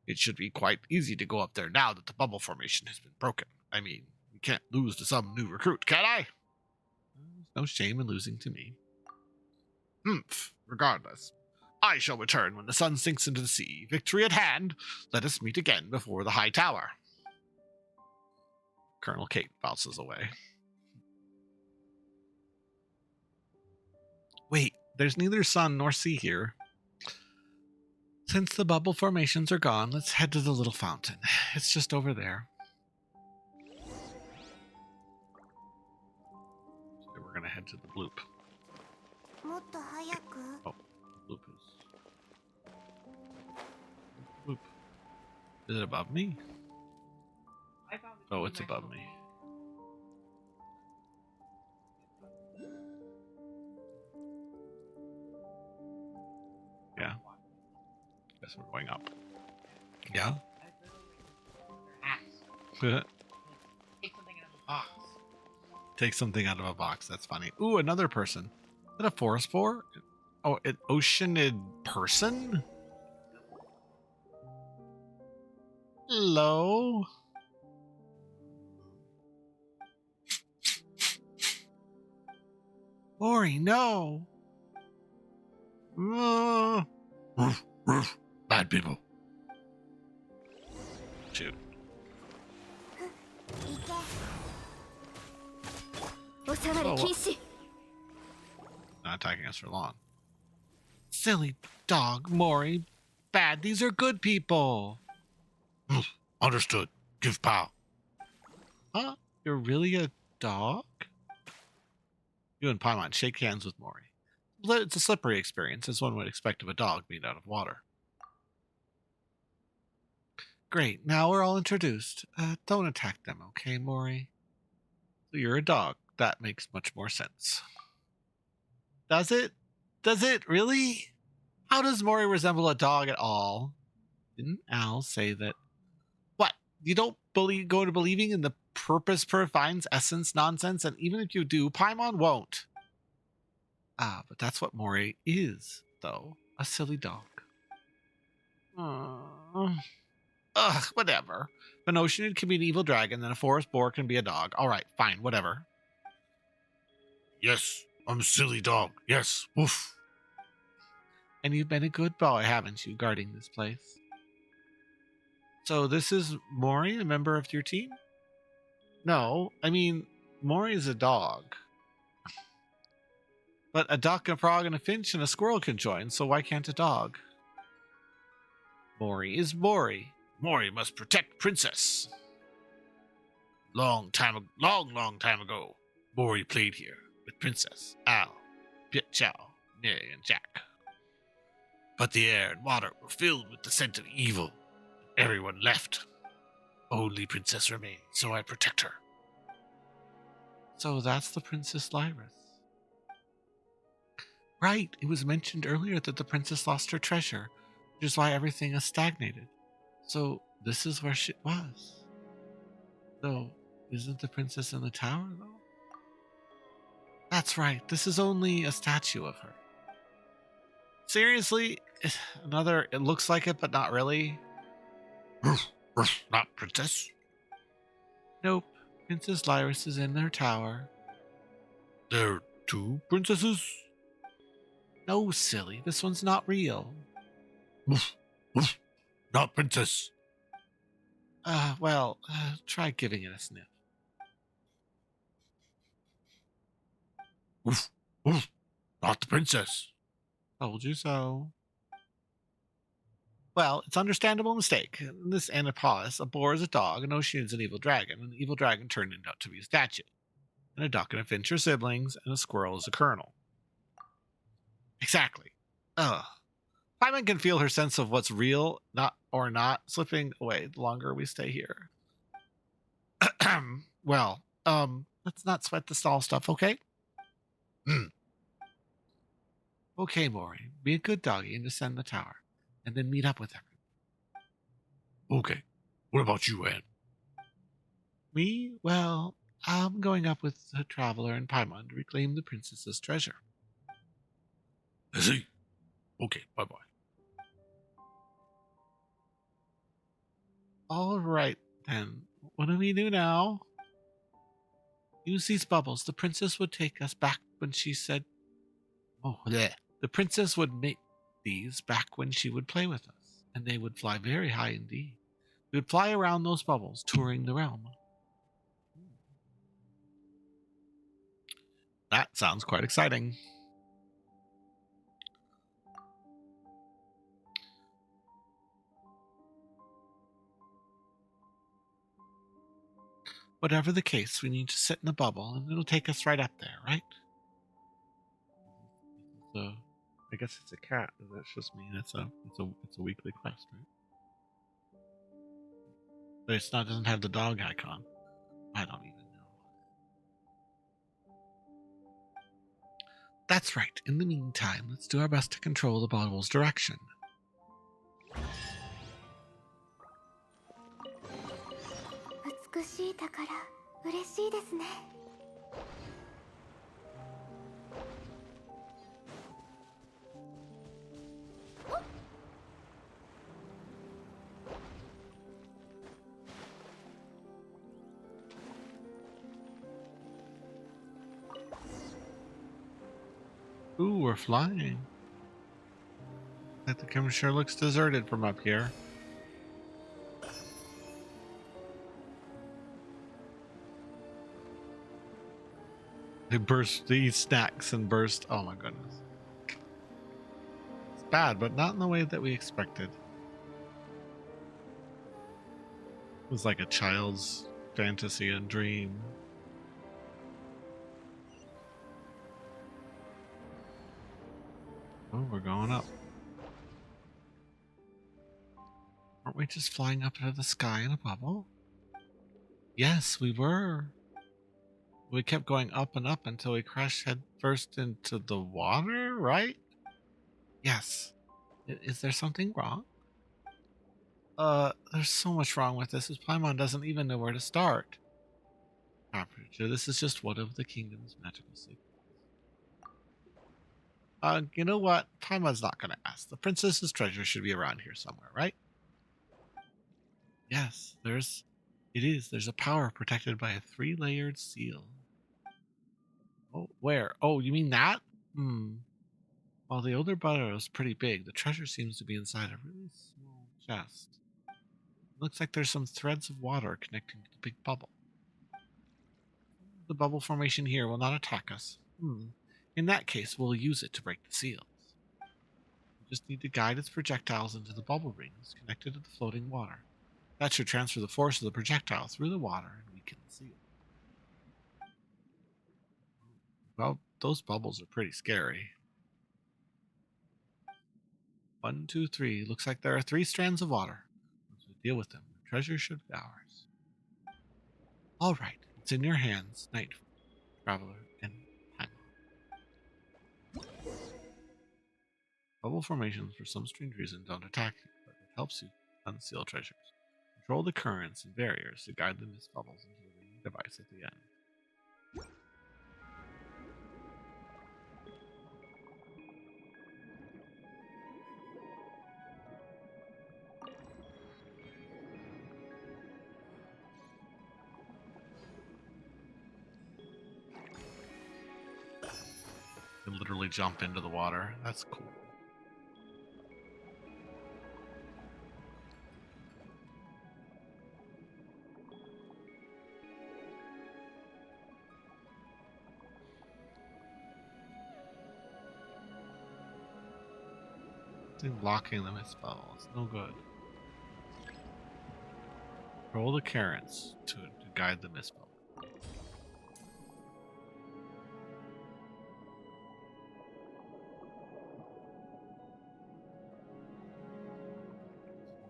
It should be quite easy to go up there now that the bubble formation has been broken. I mean, we can't lose to some new recruit, can I? There's no shame in losing to me. Regardless, I shall return when the sun sinks into the sea. Victory at hand. Let us meet again before the high tower. Colonel Kate bounces away. Wait, there's neither sun nor sea here. Since the bubble formations are gone, let's head to the little fountain. It's just over there. So we're going to head to the bloop. もっと早く Oh, bloop is... Bloop. Is it above me? I found it Oh, really it's nice above little- me. Yeah. Guess we're going up. Yeah? I literally their ass. Take something out of the box. Take something out of a box. That's funny. Ooh, another person. Is that a forest boar? Oh, an oceanid person? Hello? Ori, no! Bad people. Shoot. 行けおさわり禁止 Not attacking us for long. Silly dog, Mori. Bad. These are good people. Understood. Give pow. Huh? You're really a dog? You and Paimon shake hands with Mori. It's a slippery experience, as one would expect of a dog made out of water. Great. Now we're all introduced. Don't attack them, okay, Mori? So you're a dog. That makes much more sense. Does it? Does it really? How does Mori resemble a dog at all? Didn't Al say that? What? You don't go to believing in the purpose finds essence nonsense, and even if you do, Paimon won't. Ah, but that's what Mori is, though. A silly dog. Ugh, whatever. If an oceanid can be an evil dragon, then a forest boar can be a dog. All right, fine, whatever. Yes, I'm a silly dog. Yes, woof. And you've been a good boy, haven't you, guarding this place? So this is Mori, a member of your team? No, I mean, Mori is a dog. But a duck, a frog, and a finch and a squirrel can join, so why can't a dog? Mori is Mori. Mori must protect Princess. Long time ago, Mori played here with Princess, Al, Piet Chow, Nay, and Jack. But the air and water were filled with the scent of evil. Everyone left. Only Princess remained, so I protect her. So that's the Princess Lyris. Right, it was mentioned earlier that the princess lost her treasure, which is why everything is stagnated. So this is where she was. Though, isn't the princess in the tower, though? That's right, this is only a statue of her. Seriously? Another, it looks like it, but not really? Not princess? Nope, Princess Lyris is in her tower. There are two princesses? No, silly, this one's not real. Not princess. Try giving it a sniff. Not the princess. Told you so. Well, it's understandable mistake. In this Anapolis, a boar is a dog, an ocean is an evil dragon, and the evil dragon turned out to be a statue. And a duck and a finch are siblings, and a squirrel is a colonel. Exactly. Ugh. Paimon can feel her sense of what's real, not slipping away the longer we stay here. Let's not sweat the stall stuff, okay? Okay, Mori, be a good doggy and descend the tower, and then meet up with everyone. Okay. What about you, Anne? Me? Well, I'm going up with a traveler and Paimon to reclaim the princess's treasure. I see. Okay, bye-bye. All right, then. What do we do now? Use these bubbles. The princess would take us back when she said... Oh, bleh. The princess would make these back when she would play with us, and they would fly very high indeed. We would fly around those bubbles, touring the realm. That sounds quite exciting. Whatever the case, we need to sit in the bubble, and it'll take us right up there, right? So, I guess it's a cat. That's just mean it's a weekly quest, right? But it's not doesn't have the dog icon. I don't even know. That's right. In the meantime, let's do our best to control the bottle's direction. Ooh, we're flying. The camera sure looks deserted from up here. They burst, they eat snacks and burst. Oh my goodness. It's bad, but not in the way that we expected. It was like a child's fantasy and dream. Oh, we're going up. Aren't we just flying up into the sky in a bubble? Yes, we were. We kept going up and up until we crashed head first into the water, right? Yes. Is there something wrong? There's so much wrong with this. This Paimon doesn't even know where to start. Aperture, this is just one of the kingdom's magical secrets. You know what? Paimon's not gonna ask. The princess's treasure should be around here somewhere, right? Yes, it is. There's a power protected by a 3-layered seal. Oh, where? Oh, you mean that? While the older bottle is pretty big, the treasure seems to be inside a really small chest. It looks like there's some threads of water connecting to the big bubble. The bubble formation here will not attack us. In that case, we'll use it to break the seals. We just need to guide its projectiles into the bubble rings connected to the floating water. That should transfer the force of the projectile through the water and weaken the seal. Well, those bubbles are pretty scary. 1, 2, 3. Looks like there are 3 strands of water. Once we deal with them, the treasure should be ours. All right, it's in your hands, Night Traveler and Paimon. Bubble formations, for some strange reason, don't attack you, but it helps you unseal treasures. Control the currents and barriers to guide the mist bubbles into the ringing device at the end. You literally jump into the water. That's cool. Blocking the mist bubble. It's no good. Roll the currents to guide the mist bubble.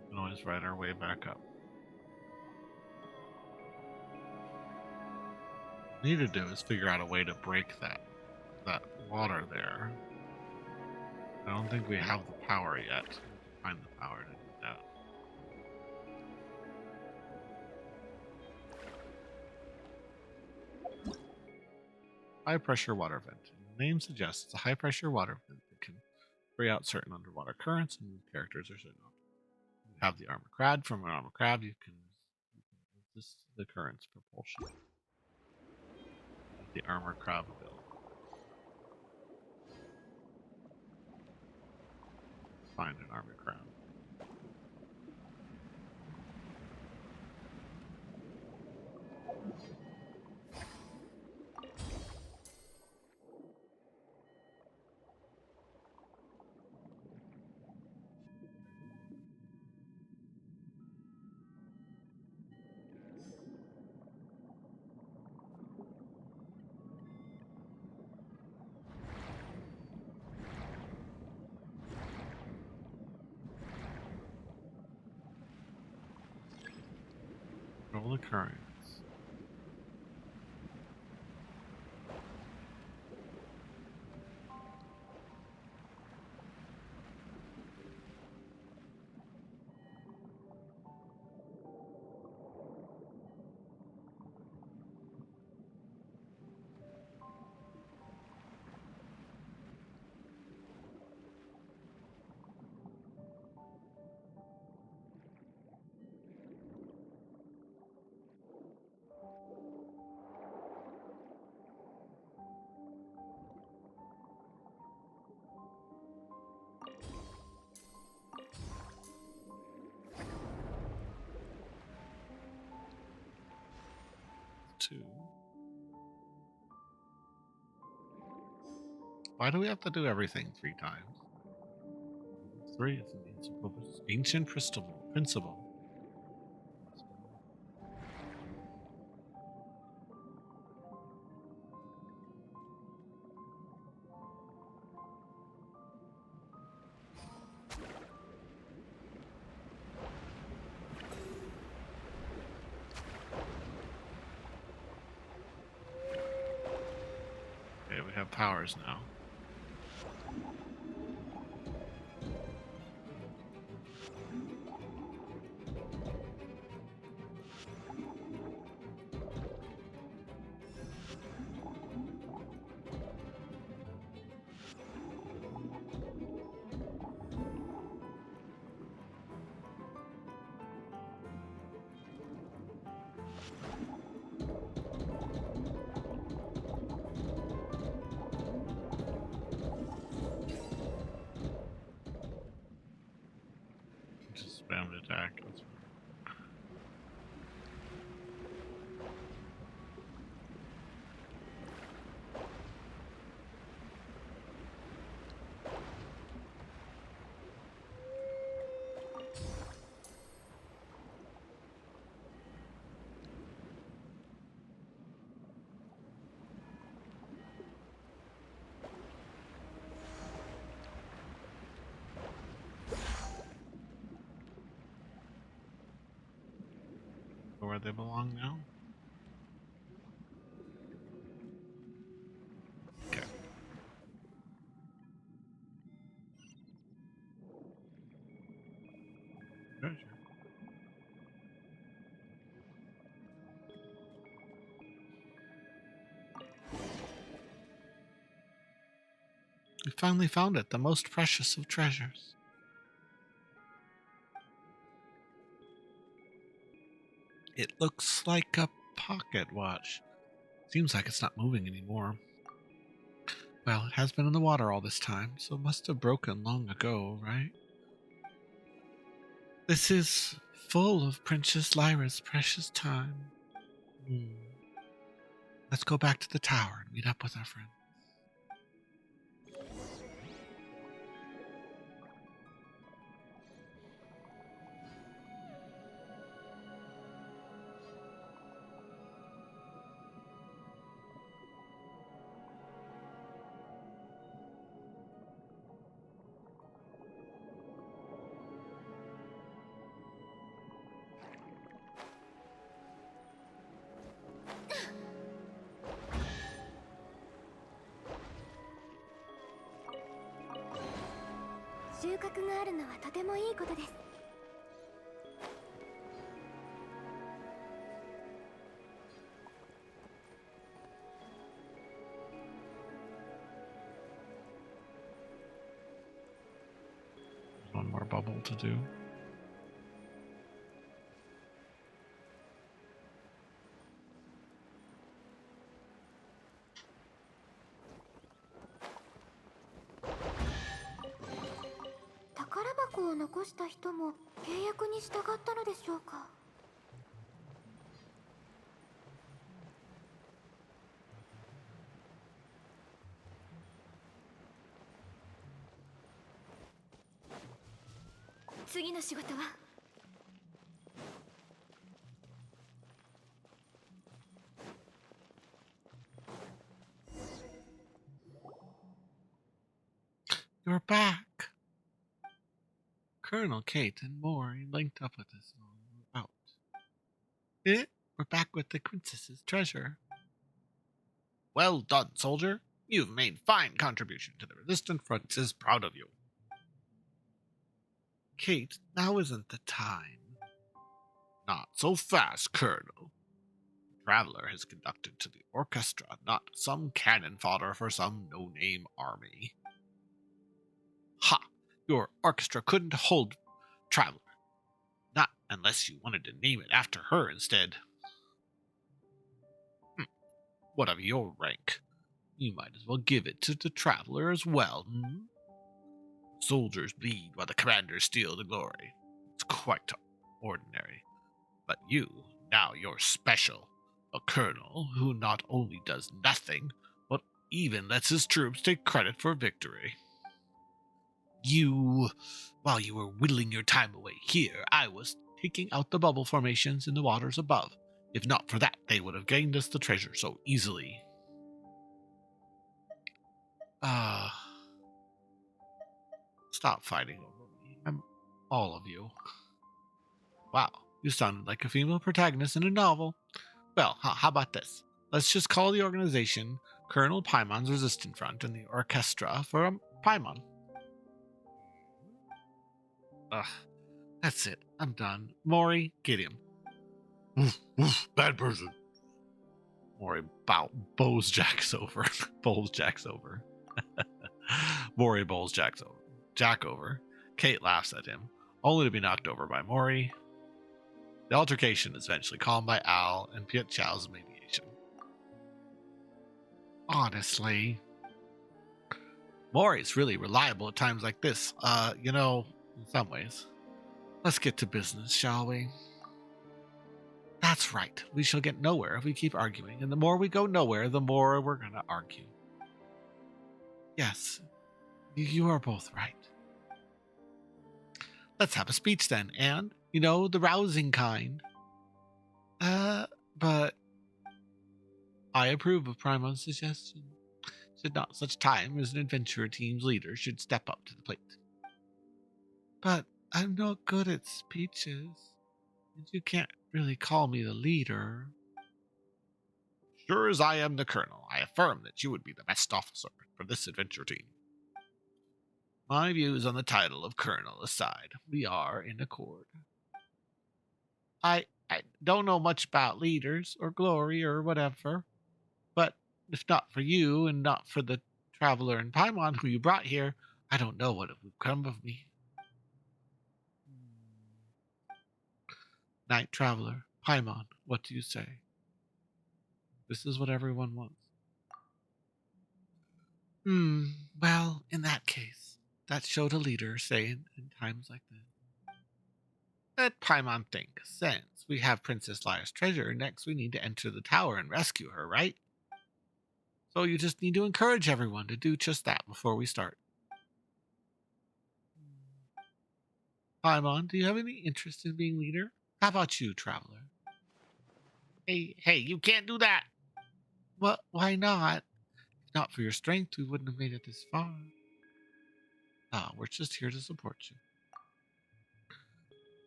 We can always ride our way back up. What we need to do is figure out a way to break that water there. I don't think we have the power yet. We have to find the power to do that. High pressure water vent. The name suggests it's a high pressure water vent that can spray out certain underwater currents and move characters or signals. We have the armor crab. From an armor crab, you can resist the current's propulsion. The armor crab ability. Find an armor crab. Roll the currents. Two. Why do we have to do everything 3 times? 3 is an ancient principle. Okay, we have powers now. Just spam the attack. That's fine. Where they belong now? Okay. Treasure. We finally found it, the most precious of treasures. It looks like a pocket watch. Seems like it's not moving anymore. Well, it has been in the water all this time, so it must have broken long ago, right? This is full of Princess Lyra's precious time. Let's go back to the tower and meet up with our friend.収穫があるのはとてもいいことです。One more bubble to do. 庫を残した人も契約に従ったのでしょうか。次の仕事はYou're back. Colonel Kate and Maury linked up with us while we were out. We're back with the princess's treasure. Well done, soldier. You've made fine contribution to the resistance front is proud of you. Kate, now isn't the time. Not so fast, Colonel. The traveler has conducted to the orchestra, not some cannon fodder for some no-name army. Ha! Your orchestra couldn't hold Traveler. Not unless you wanted to name it after her instead. What of your rank? You might as well give it to the Traveler as well, Soldiers bleed while the commanders steal the glory. It's quite ordinary. But you, now you're special. A colonel who not only does nothing, but even lets his troops take credit for victory. While you were whittling your time away here, I was taking out the bubble formations in the waters above. If not for that, they would have gained us the treasure so easily. Stop fighting over me. All of you. Wow, you sounded like a female protagonist in a novel. Well, how about this? Let's just call the organization Colonel Paimon's Resistance Front and the Orchestra for Paimon. That's it. I'm done. Maury, get him. Bad person. Maury bows Jack's over. Bowls Jack's over. Maury bowls Jack over. Kate laughs at him, only to be knocked over by Maury. The altercation is eventually calmed by Al and Piet Chow's mediation. Honestly, Maury's really reliable at times like this. In some ways. Let's get to business, shall we? That's right. We shall get nowhere if we keep arguing, and the more we go nowhere, the more we're going to argue. Yes, you are both right. Let's have a speech then, and, the rousing kind. But I approve of Primon's suggestion. Should not such time as an adventurer team's leader should step up to the plate. But I'm not good at speeches, and you can't really call me the leader. Sure as I am the colonel, I affirm that you would be the best officer for this adventure team. My views on the title of colonel aside, we are in accord. I don't know much about leaders or glory or whatever, but if not for you and not for the traveler and Paimon who you brought here, I don't know what would come of me. Night Traveler, Paimon, what do you say? This is what everyone wants. Well, in that case, that showed a leader saying in times like this. Let Paimon think, since we have Princess Lyra's treasure, next we need to enter the tower and rescue her, right? So you just need to encourage everyone to do just that before we start. Paimon, do you have any interest in being leader? How about you, Traveler? Hey, you can't do that! Well, why not? If not for your strength, we wouldn't have made it this far. We're just here to support you.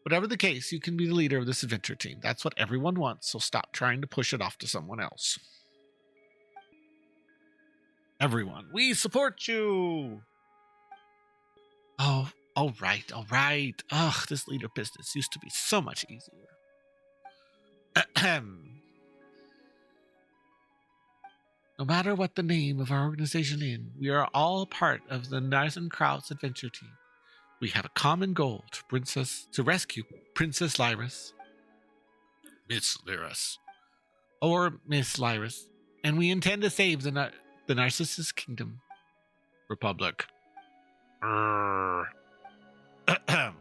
Whatever the case, you can be the leader of this adventure team. That's what everyone wants, so stop trying to push it off to someone else. Everyone, we support you! Oh, all right. Ugh, this leader business used to be so much easier. No matter what the name of our organization is, we are all part of the Narzissenkreuz adventure team. We have a common goal to rescue Princess Lyris. Miss Lyris. And we intend to save the Narcissus Kingdom. Republic.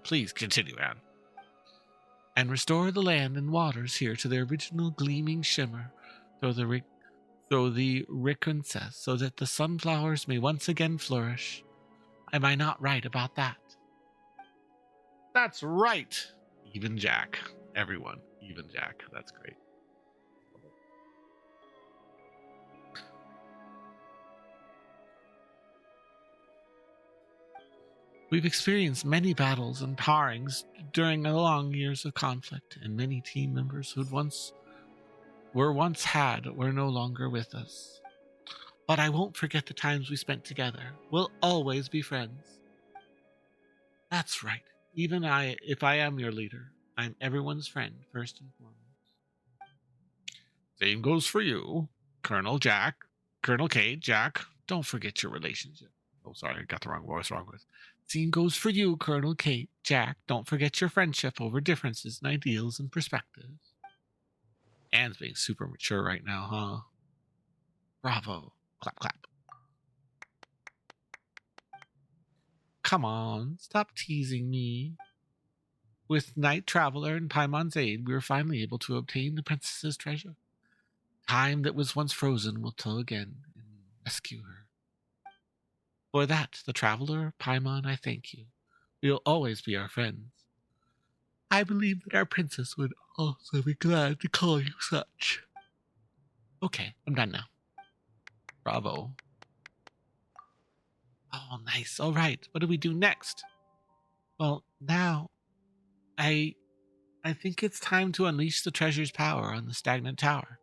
Please continue, Anne. And restore the land and waters here to their original gleaming shimmer, though the recompense, so that the sunflowers may once again flourish. Am I not right about that? That's right. Even Jack. Everyone. Even Jack. That's great. We've experienced many battles and parings during the long years of conflict, and many team members who were no longer with us. But I won't forget the times we spent together. We'll always be friends. That's right. If I am your leader, I'm everyone's friend, first and foremost. Same goes for you, Colonel Kate, Jack. Don't forget your relationship. Oh, sorry, I got the wrong voice. Same goes for you, Colonel Kate, Jack. Don't forget your friendship over differences in ideals and perspectives. Anne's being super mature right now, huh? Bravo. Clap, clap. Come on, stop teasing me. With Night Traveler and Paimon's aid, we were finally able to obtain the princess's treasure. Time that was once frozen will thaw again and rescue her. For that, the Traveler, Paimon, I thank you. We'll always be our friends. I believe that our princess would also be glad to call you such. Okay, I'm done now. Bravo. Oh, nice. All right, what do we do next? Well, now, I think it's time to unleash the treasure's power on the stagnant tower.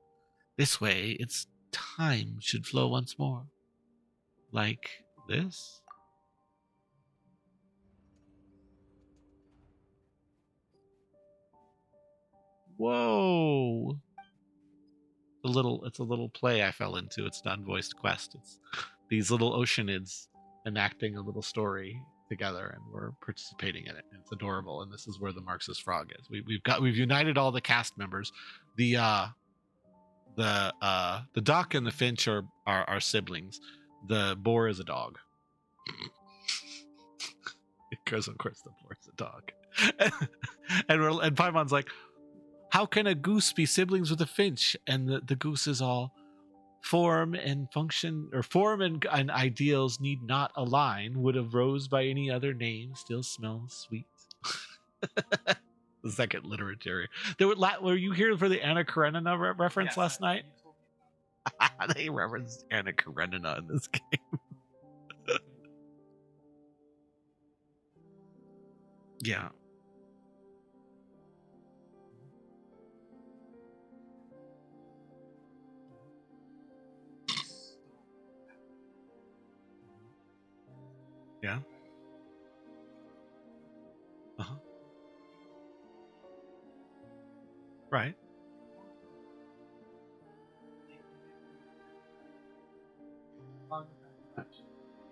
This way, its time should flow once more. Like this? Whoa! It's a little play I fell into. It's an unvoiced quest. It's these little oceanids enacting a little story together, and we're participating in it. It's adorable, and this is where the Marxist frog is. We've united all the cast members. The duck and the finch are siblings. The boar is a dog. Because of course the boar is a dog. and Paimon's like, how can a goose be siblings with a finch? And the goose is all, form and ideals need not align. Would have rose by any other name still smells sweet. The second literary. Were you here for the Anna Karenina reference last night? They referenced Anna Karenina in this game. Yeah. Yeah. Uh-huh. Right.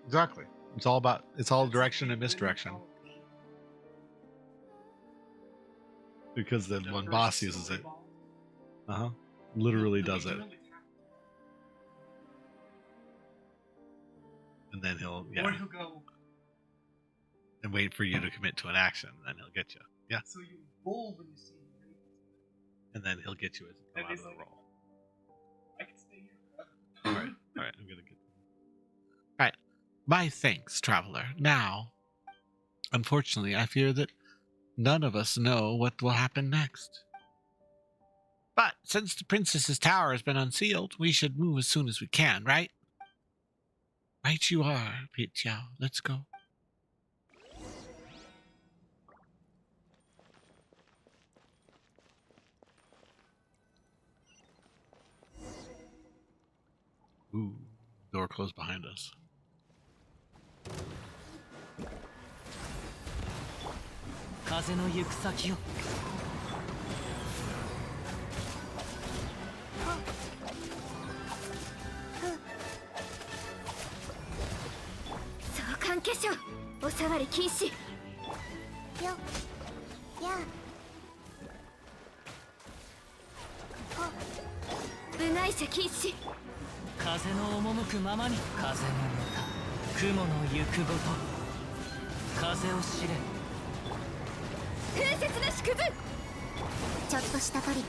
Exactly. It's all direction and misdirection. Because the one boss uses it. Uh-huh. Literally does it. And then he'll go. And wait for you to commit to an action, and then he'll get you. Yeah. So you roll when you see him. And then he'll get you as you come out of the like, roll. I can stay here All forever. right, I'm gonna get. All right, my thanks, Traveler. Now, unfortunately, I fear that none of us know what will happen next. But since the princess's tower has been unsealed, we should move as soon as we can, right? Right you are, Pete Xiao. Let's go. Ooh, door closed behind us. Kaze no yuku saki yo. Kaze no omomuku mama ni. Kaze no nuta. Kumo no yuku goto. Kaze o shire. 風雪なしくずちょっとしたトリック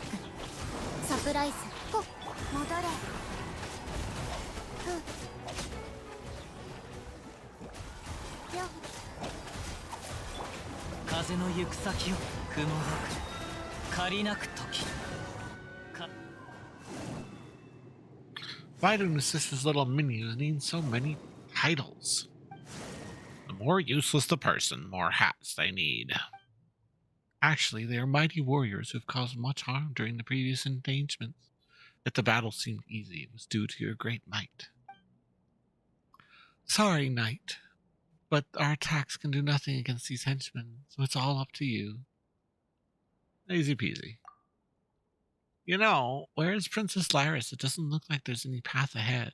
サプライズ戻れよ風の行く先を雲が借りなく時か Why do Narzisse's little minions need so many titles? The more useless the person, the more hats they need. Actually, they are mighty warriors who have caused much harm during the previous engagements. If the battle seemed easy, it was due to your great might. Sorry, Knight, but our attacks can do nothing against these henchmen, so it's all up to you. Easy peasy. You know, where is Princess Lyris? It doesn't look like there's any path ahead.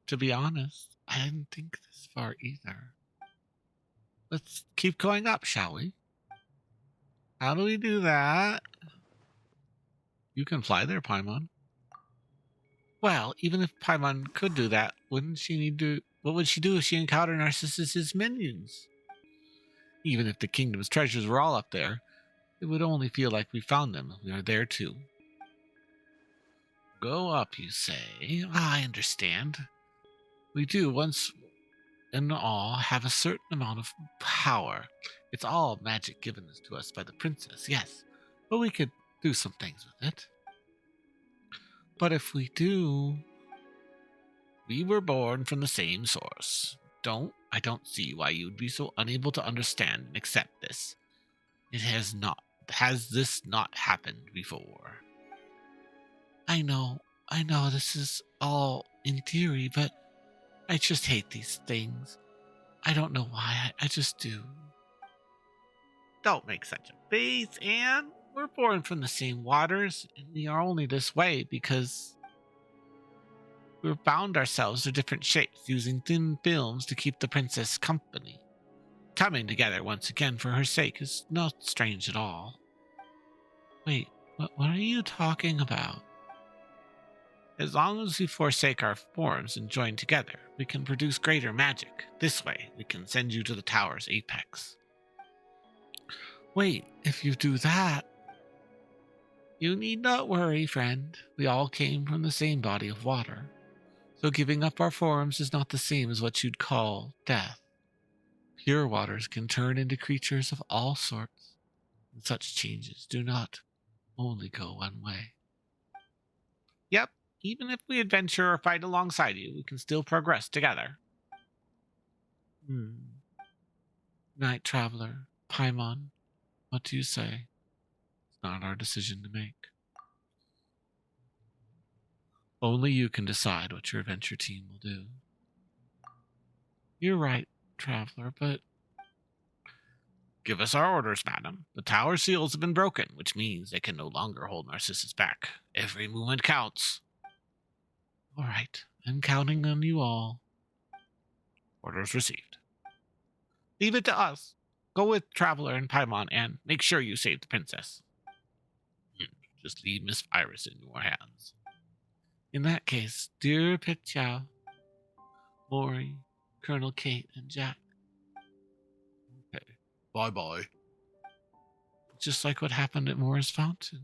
To be honest, I didn't think this far either. Let's keep going up, shall we? How do we do that? You can fly there, Paimon. Well, even if Paimon could do that, wouldn't she need to... What would she do if she encountered Narzisse's minions? Even if the kingdom's treasures were all up there, it would only feel like we found them. We are there too. Go up, you say? I understand. We do, once and all, have a certain amount of power. It's all magic given to us by the princess, yes. But we could do some things with it. But if we do... We were born from the same source. I don't see why you would be so unable to understand and accept this. Has this not happened before? I know, this is all in theory, but I just hate these things. I don't know why, I just do. Don't make such a face, Anne. We're born from the same waters, and we are only this way because we've bound ourselves to different shapes using thin films to keep the princess company. Coming together once again for her sake is not strange at all. Wait, what are you talking about? As long as we forsake our forms and join together, we can produce greater magic. This way, we can send you to the tower's apex. Wait, if you do that... You need not worry, friend. We all came from the same body of water. So giving up our forms is not the same as what you'd call death. Pure waters can turn into creatures of all sorts, and such changes do not only go one way. Yep, even if we adventure or fight alongside you, we can still progress together. Night Traveler, Paimon, what do you say? It's not our decision to make. Only you can decide what your adventure team will do. You're right, Traveler, but... Give us our orders, madam. The tower seals have been broken, which means they can no longer hold Narcissus back. Every movement counts. All right, I'm counting on you all. Orders received. Leave it to us. Go with Traveler and Paimon and make sure you save the princess. Just leave Miss Iris in your hands. In that case, dear Petchow, Maury, Colonel Kate, and Jack. Okay, bye-bye. Just like what happened at Moore's Fountain.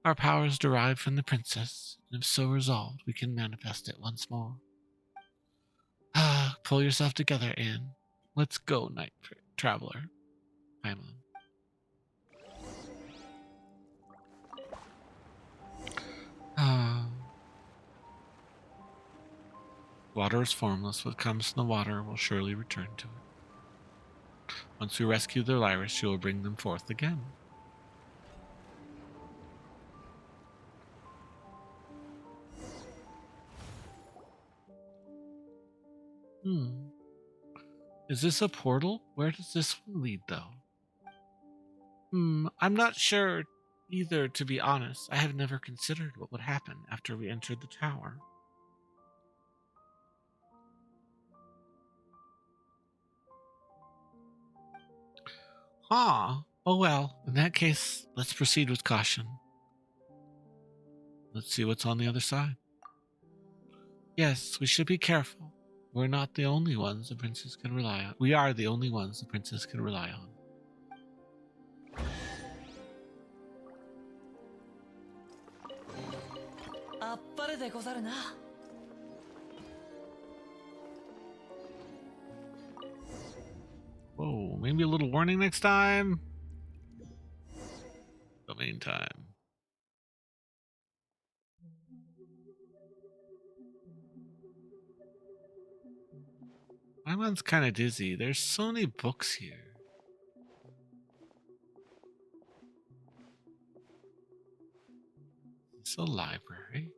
Our power is derived from the princess, and if so resolved, we can manifest it once more. Pull yourself together, Anne. Let's go, Night Traveler. Paimon. Water is formless. What comes from the water will surely return to it. Once we rescue the Lyris, she will bring them forth again. Is this a portal? Where does this one lead, though? I'm not sure either, to be honest. I have never considered what would happen after we entered the tower. Oh well, in that case, let's proceed with caution. Let's see what's on the other side. Yes, we should be careful. we're not the only ones the princess can rely on. We are the only ones the princess can rely on. Whoa, maybe a little warning next time. Domain time. My mind's kind of dizzy. There's so many books here. It's a library.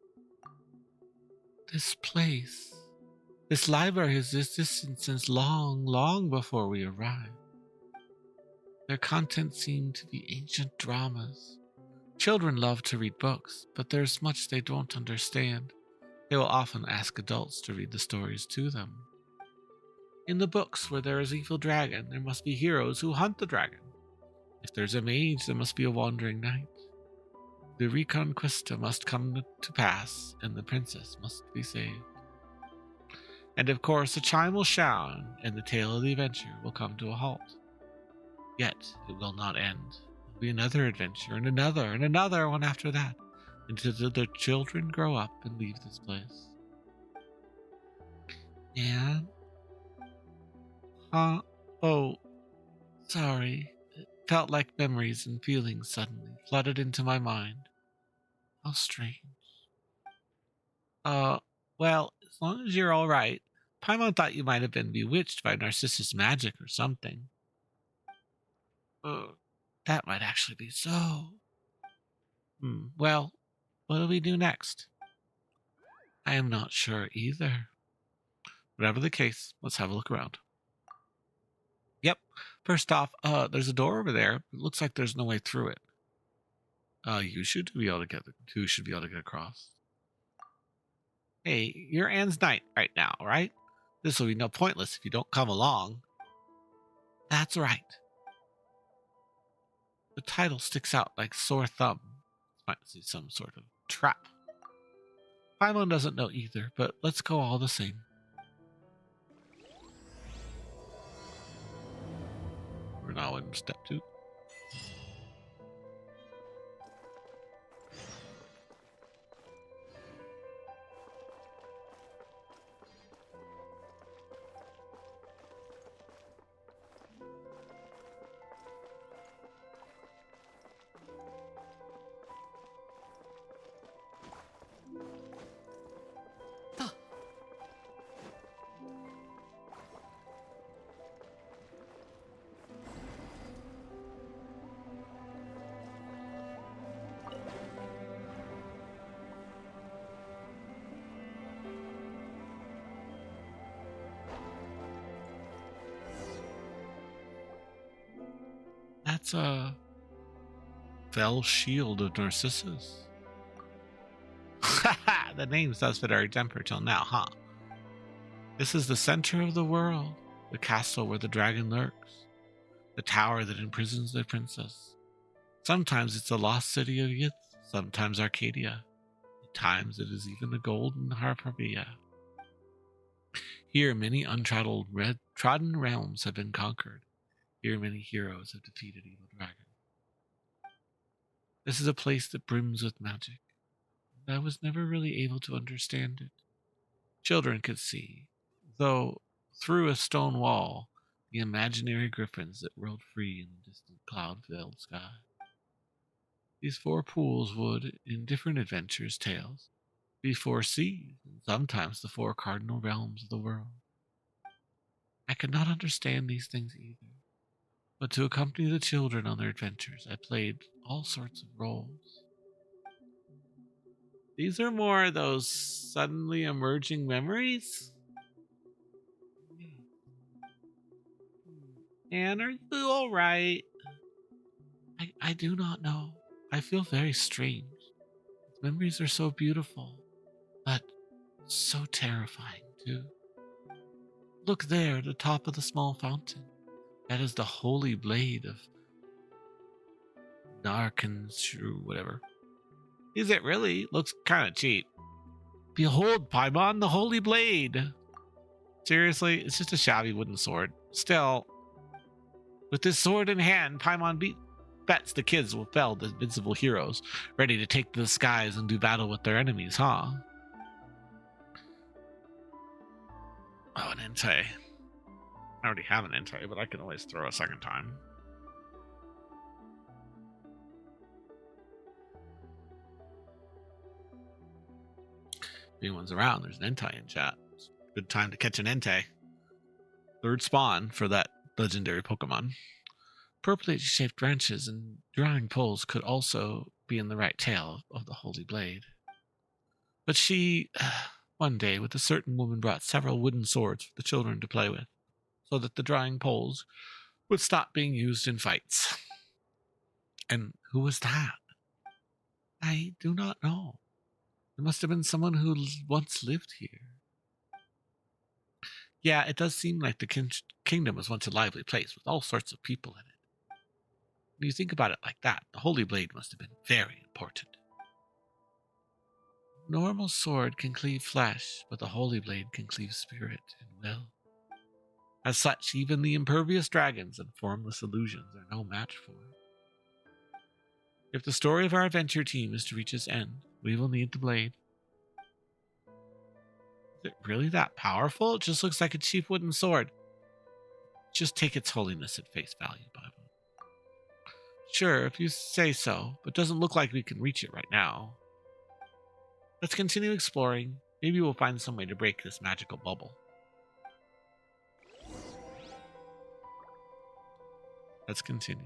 This place. This library has existed since long, long before we arrived. Their content seem to be ancient dramas. Children love to read books, but there's much they don't understand. They will often ask adults to read the stories to them. In the books where there is evil dragon, there must be heroes who hunt the dragon. If there's a mage, there must be a wandering knight. The Reconquista must come to pass, and the princess must be saved. And of course, a chime will sound, and the tale of the adventure will come to a halt. Yet, it will not end. There will be another adventure, and another one after that, until the children grow up and leave this place. And... oh, sorry. It felt like memories and feelings suddenly flooded into my mind. How strange. Well, as long as you're alright, Paimon thought you might have been bewitched by Narcissus magic or something. That might actually be so. Well, what do we do next? I am not sure either. Whatever the case, let's have a look around. Yep. First off, there's a door over there. It looks like there's no way through it. You should be able to get across. Hey, you're Anne's knight right now, right? This will be no pointless if you don't come along. That's right. The title sticks out like sore thumb. Might see some sort of trap. Paimon doesn't know either, but let's go all the same. We're now in step 2. That's a fell shield of Narcissus. The names does fit our temper till now, huh? This is the center of the world, the castle where the dragon lurks, the tower that imprisons the princess. Sometimes it's the lost city of Yith, sometimes Arcadia. At times it is even the golden Harpavia. Here many untrodden realms have been conquered. Here many heroes have defeated evil dragon. This is a place that brims with magic, and I was never really able to understand it. Children could see, though through a stone wall, the imaginary griffins that whirled free in the distant cloud-filled sky. These 4 pools would, in different adventures' tales, be 4 seas, and sometimes the 4 cardinal realms of the world. I could not understand these things either. But to accompany the children on their adventures, I played all sorts of roles. These are more of those suddenly emerging memories? Anne, are you alright? I do not know. I feel very strange. Memories are so beautiful, but so terrifying too. Look there at the top of the small fountain. That is the holy blade of Narzissenkreuz, whatever. Is it really? Looks kind of cheap. Behold, Paimon, the holy blade. Seriously, it's just a shabby wooden sword. Still, with this sword in hand, Paimon bets the kids will fell the invincible heroes, ready to take to the skies and do battle with their enemies, huh? Oh, an Entei. I already have an Entei, but I can always throw a second time. If anyone's around, there's an Entei in chat. It's a good time to catch an Entei. Third spawn for that legendary Pokemon. Purplely shaped branches and drawing poles could also be in the right tail of the Holy Blade. But she, one day, with a certain woman, brought several wooden swords for the children to play with, so that the drawing poles would stop being used in fights. And who was that? I do not know. It must have been someone who once lived here. Yeah, it does seem like the kingdom was once a lively place with all sorts of people in it. When you think about it like that, the Holy Blade must have been very important. Normal sword can cleave flesh, but the Holy Blade can cleave spirit and will. As such, even the impervious dragons and formless illusions are no match for it. If the story of our adventure team is to reach its end, we will need the blade. Is it really that powerful? It just looks like a cheap wooden sword. Just take its holiness at face value, Bible. Sure, if you say so, but doesn't look like we can reach it right now. Let's continue exploring. Maybe we'll find some way to break this magical bubble. Let's continue.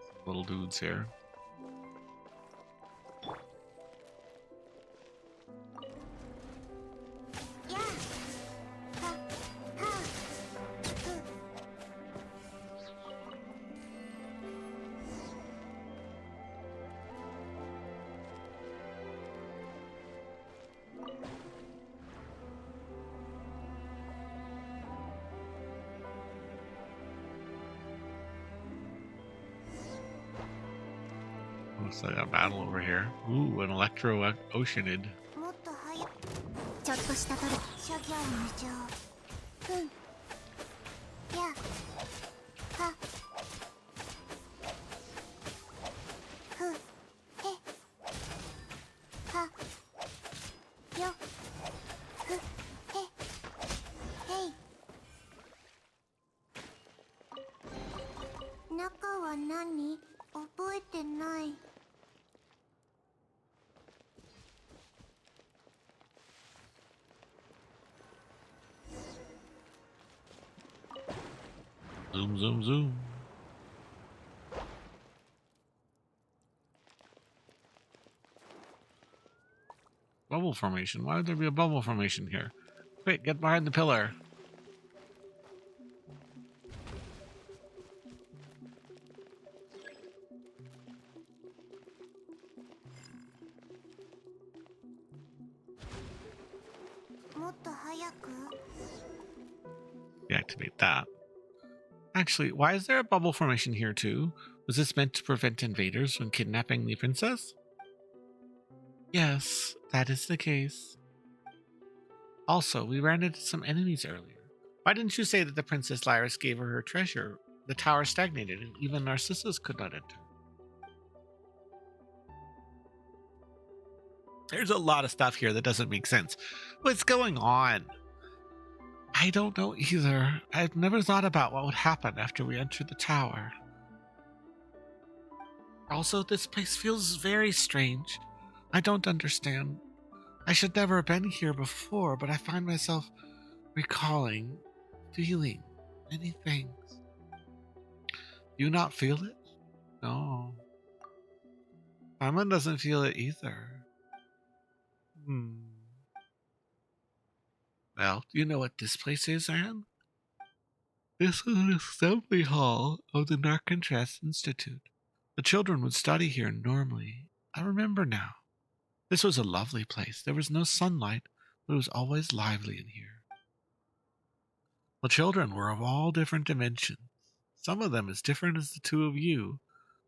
Some little dudes here. Yeah. Ha. Ha. Huh. Looks like a battle over here. Ooh, an Electro Oceanid. もっと早く。ちょっとしたトリック。諸行無常。うん。や。は。ふ。へ。は。よ。ふ。へ。へい。中は何？覚えてない。Zoom, zoom, zoom. Bubble formation. Why would there be a bubble formation here? Quick, get behind the pillar. Deactivate that. Actually, why is there a bubble formation here too? Was this meant to prevent invaders from kidnapping the princess? Yes, that is the case. Also, we ran into some enemies earlier. Why didn't you say that the Princess Lyris gave her treasure? The tower stagnated and even Narcissus could not enter. There's a lot of stuff here that doesn't make sense. What's going on? I don't know either. I've never thought about what would happen after we entered the tower. Also, this place feels very strange. I don't understand. I should never have been here before, but I find myself recalling, feeling many things. Do you not feel it? No. Paimon doesn't feel it either. Well, do you know what this place is, Anne? This is an assembly hall of the Narzissenkreuz Institute. The children would study here normally. I remember now. This was a lovely place. There was no sunlight, but it was always lively in here. The children were of all different dimensions. Some of them as different as the two of you,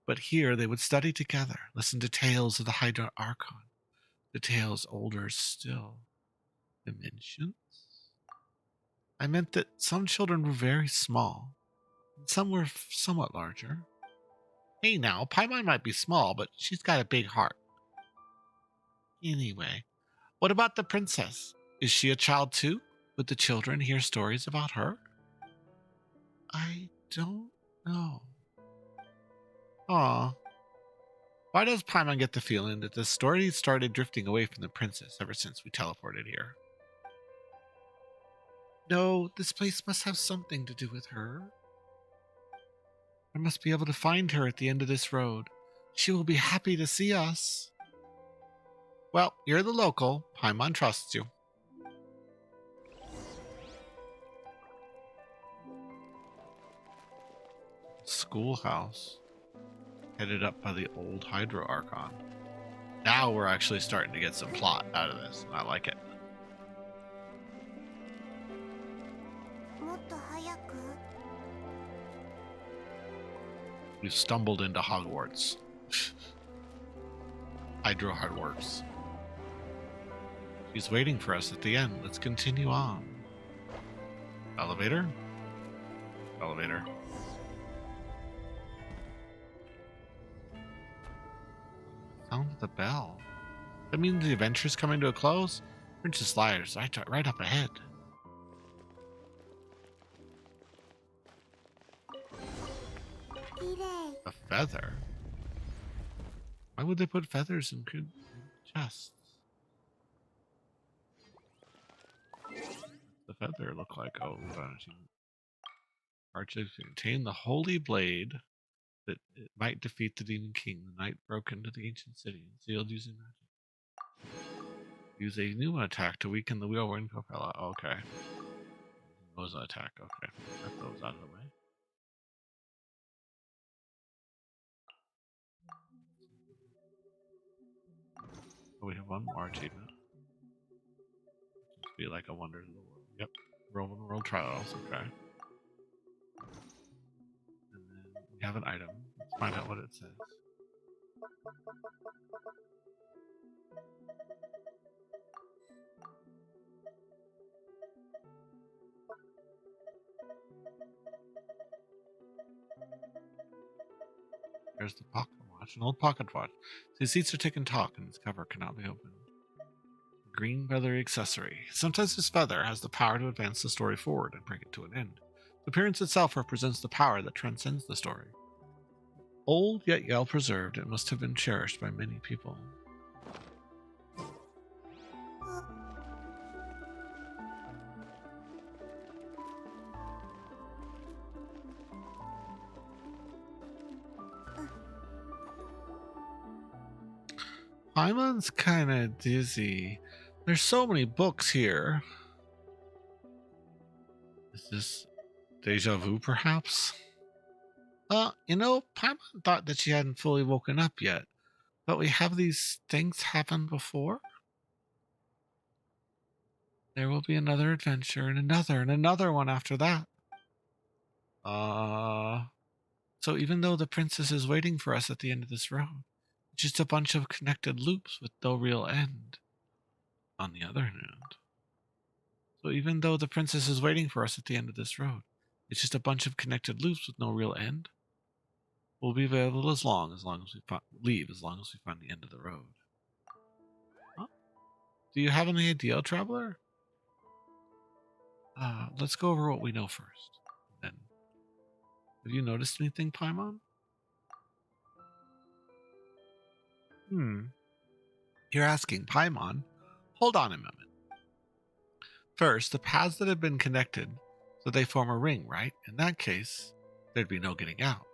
but here they would study together, listen to tales of the Hydra Archon, the tales older still. Dimensions? I meant that some children were very small, and some were somewhat larger. Hey now, Paimon might be small, but she's got a big heart. Anyway, what about the princess? Is she a child too? Would the children hear stories about her? I don't know. Aw. Why does Paimon get the feeling that the story started drifting away from the princess ever since we teleported here? No, this place must have something to do with her. I must be able to find her at the end of this road. She will be happy to see us. Well, you're the local. Paimon trusts you. Schoolhouse. Headed up by the old Hydro Archon. Now we're actually starting to get some plot out of this, and I like it. もっと早く We've stumbled into Hogwarts. Hydro Hardworks. She's waiting for us at the end. Let's continue on. Elevator? Elevator. Sound of the bell. That means the adventure's coming to a close? Princess Liar's right up ahead. A feather? Why would they put feathers in chests? The feather look like? Oh, vanishing. Arches contain the holy blade that it might defeat the demon king. The knight broke into the ancient city and sealed using magic. Use a new attack to weaken the wheel-wind propeller. Okay. Nose attack. Okay. Get those out of the way. Oh, we have one more achievement. Just be like a wonder of the world. Yep. Roman World Trials. Okay. And then we have an item. Let's find out what it says. There's the pocket watch, an old pocket watch. These seats are taken talk, and its cover cannot be opened. Green feathery accessory. Sometimes this feather has the power to advance the story forward and bring it to an end. The appearance itself represents the power that transcends the story. Old yet well preserved, it must have been cherished by many people. Paimon's kind of dizzy. There's so many books here. Is this deja vu, perhaps? You know, Paimon thought that she hadn't fully woken up yet, but we have these things happen before. There will be another adventure and another one after that. So even though the princess is waiting for us at the end of this road, it's just a bunch of connected loops with no real end. On the other hand, so even though the princess is waiting for us at the end of this road, it's just a bunch of connected loops with no real end. We'll be available as long as we leave, as long as we find the end of the road. Huh? Do you have any idea, traveler? Let's go over what we know first. Then, have you noticed anything, Paimon? You're asking Paimon? Hold on a moment. First, the paths that have been connected, so they form a ring, right? In that case, there'd be no getting out.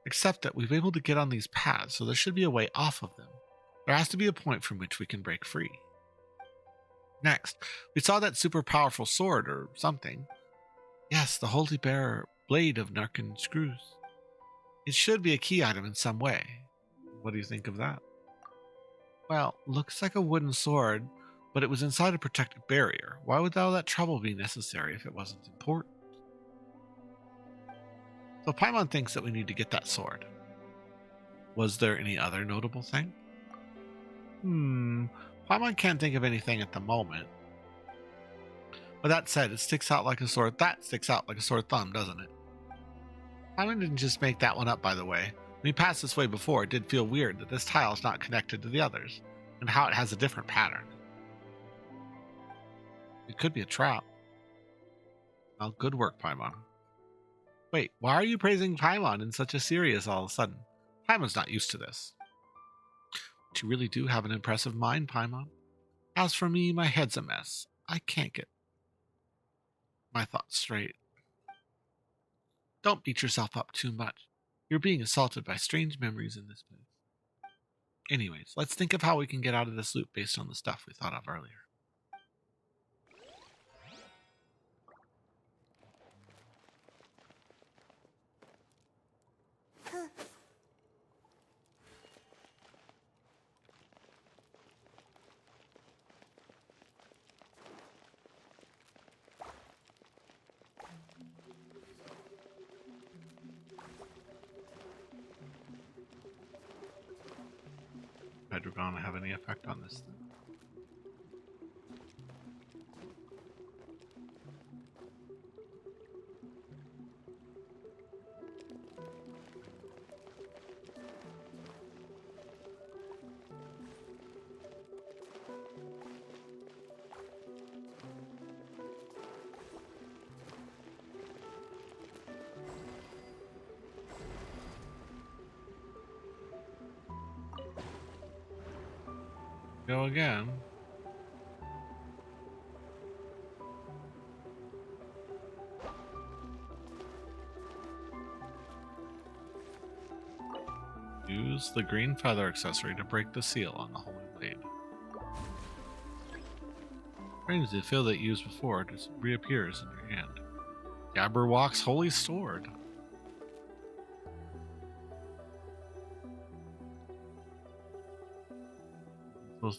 Except that we've been able to get on these paths, so there should be a way off of them. There has to be a point from which we can break free. Next, we saw that super powerful sword or something. Yes, the holy bearer blade of Narzissenkreuz. It should be a key item in some way. What do you think of that? Well, looks like a wooden sword, but it was inside a protective barrier. Why would all that trouble be necessary if it wasn't important? So Paimon thinks that we need to get that sword. Was there any other notable thing? Paimon can't think of anything at the moment. But that said, it sticks out like a sore. That sticks out like a sore thumb, doesn't it? Simon didn't just make that one up, by the way. When he passed this way before, it did feel weird that this tile is not connected to the others, and how it has a different pattern. It could be a trap. Well, good work, Paimon. Wait, why are you praising Paimon in such a serious all of a sudden? Paimon's not used to this. But you really do have an impressive mind, Paimon. As for me, my head's a mess. I can't get my thoughts straight. Don't beat yourself up too much. You're being assaulted by strange memories in this place. Anyways, let's think of how we can get out of this loop based on the stuff we thought of earlier. Hydrogon have any effect on this thing? Go again. Use the green feather accessory to break the seal on the holy blade. Strange, the field that you used before just reappears in your hand. Jabberwock's holy sword.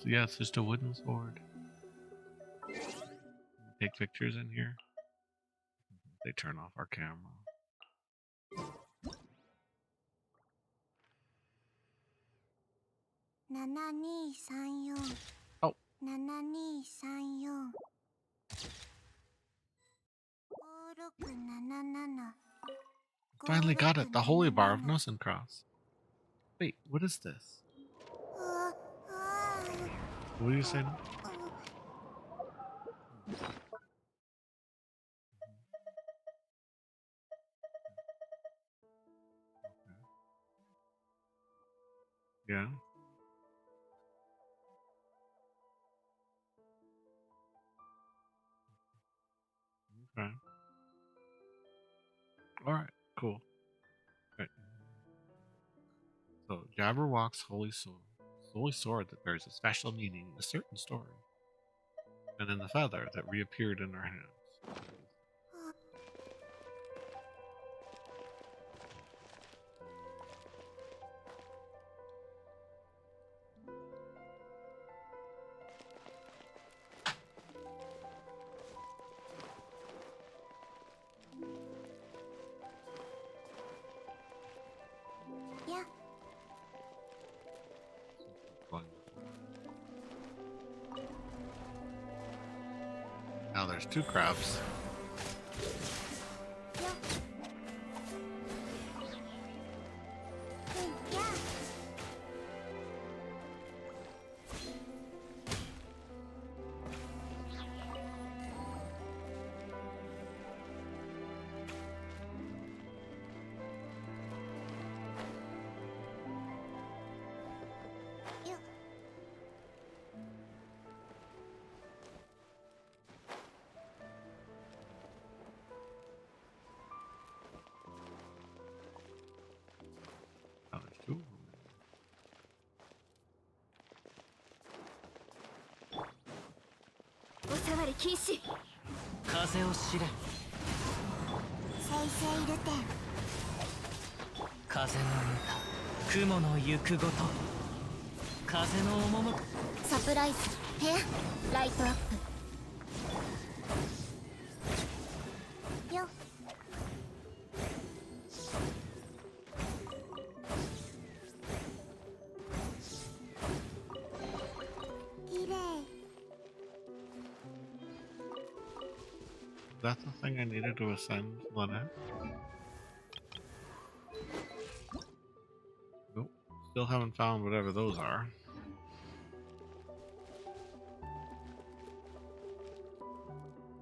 Yeah, it's just a wooden sword. Take pictures in here. They turn off our camera. Oh. Finally got it. The holy bar of Narzissenkreuz. Wait, what is this? What do you say now? Yeah. Okay. Alright, cool. Right. So, Jabberwock's holy sword. Holy sword that bears a special meaning in a certain story. And then the feather that reappeared in our hands. Yeah. Now there's two crabs. Now there's two.風を知れ風の歌雲の行くごと風の赴くサプライズヘアライトアップよきれい That's the thing I needed to ascend Lynette. Nope. Still haven't found whatever those are.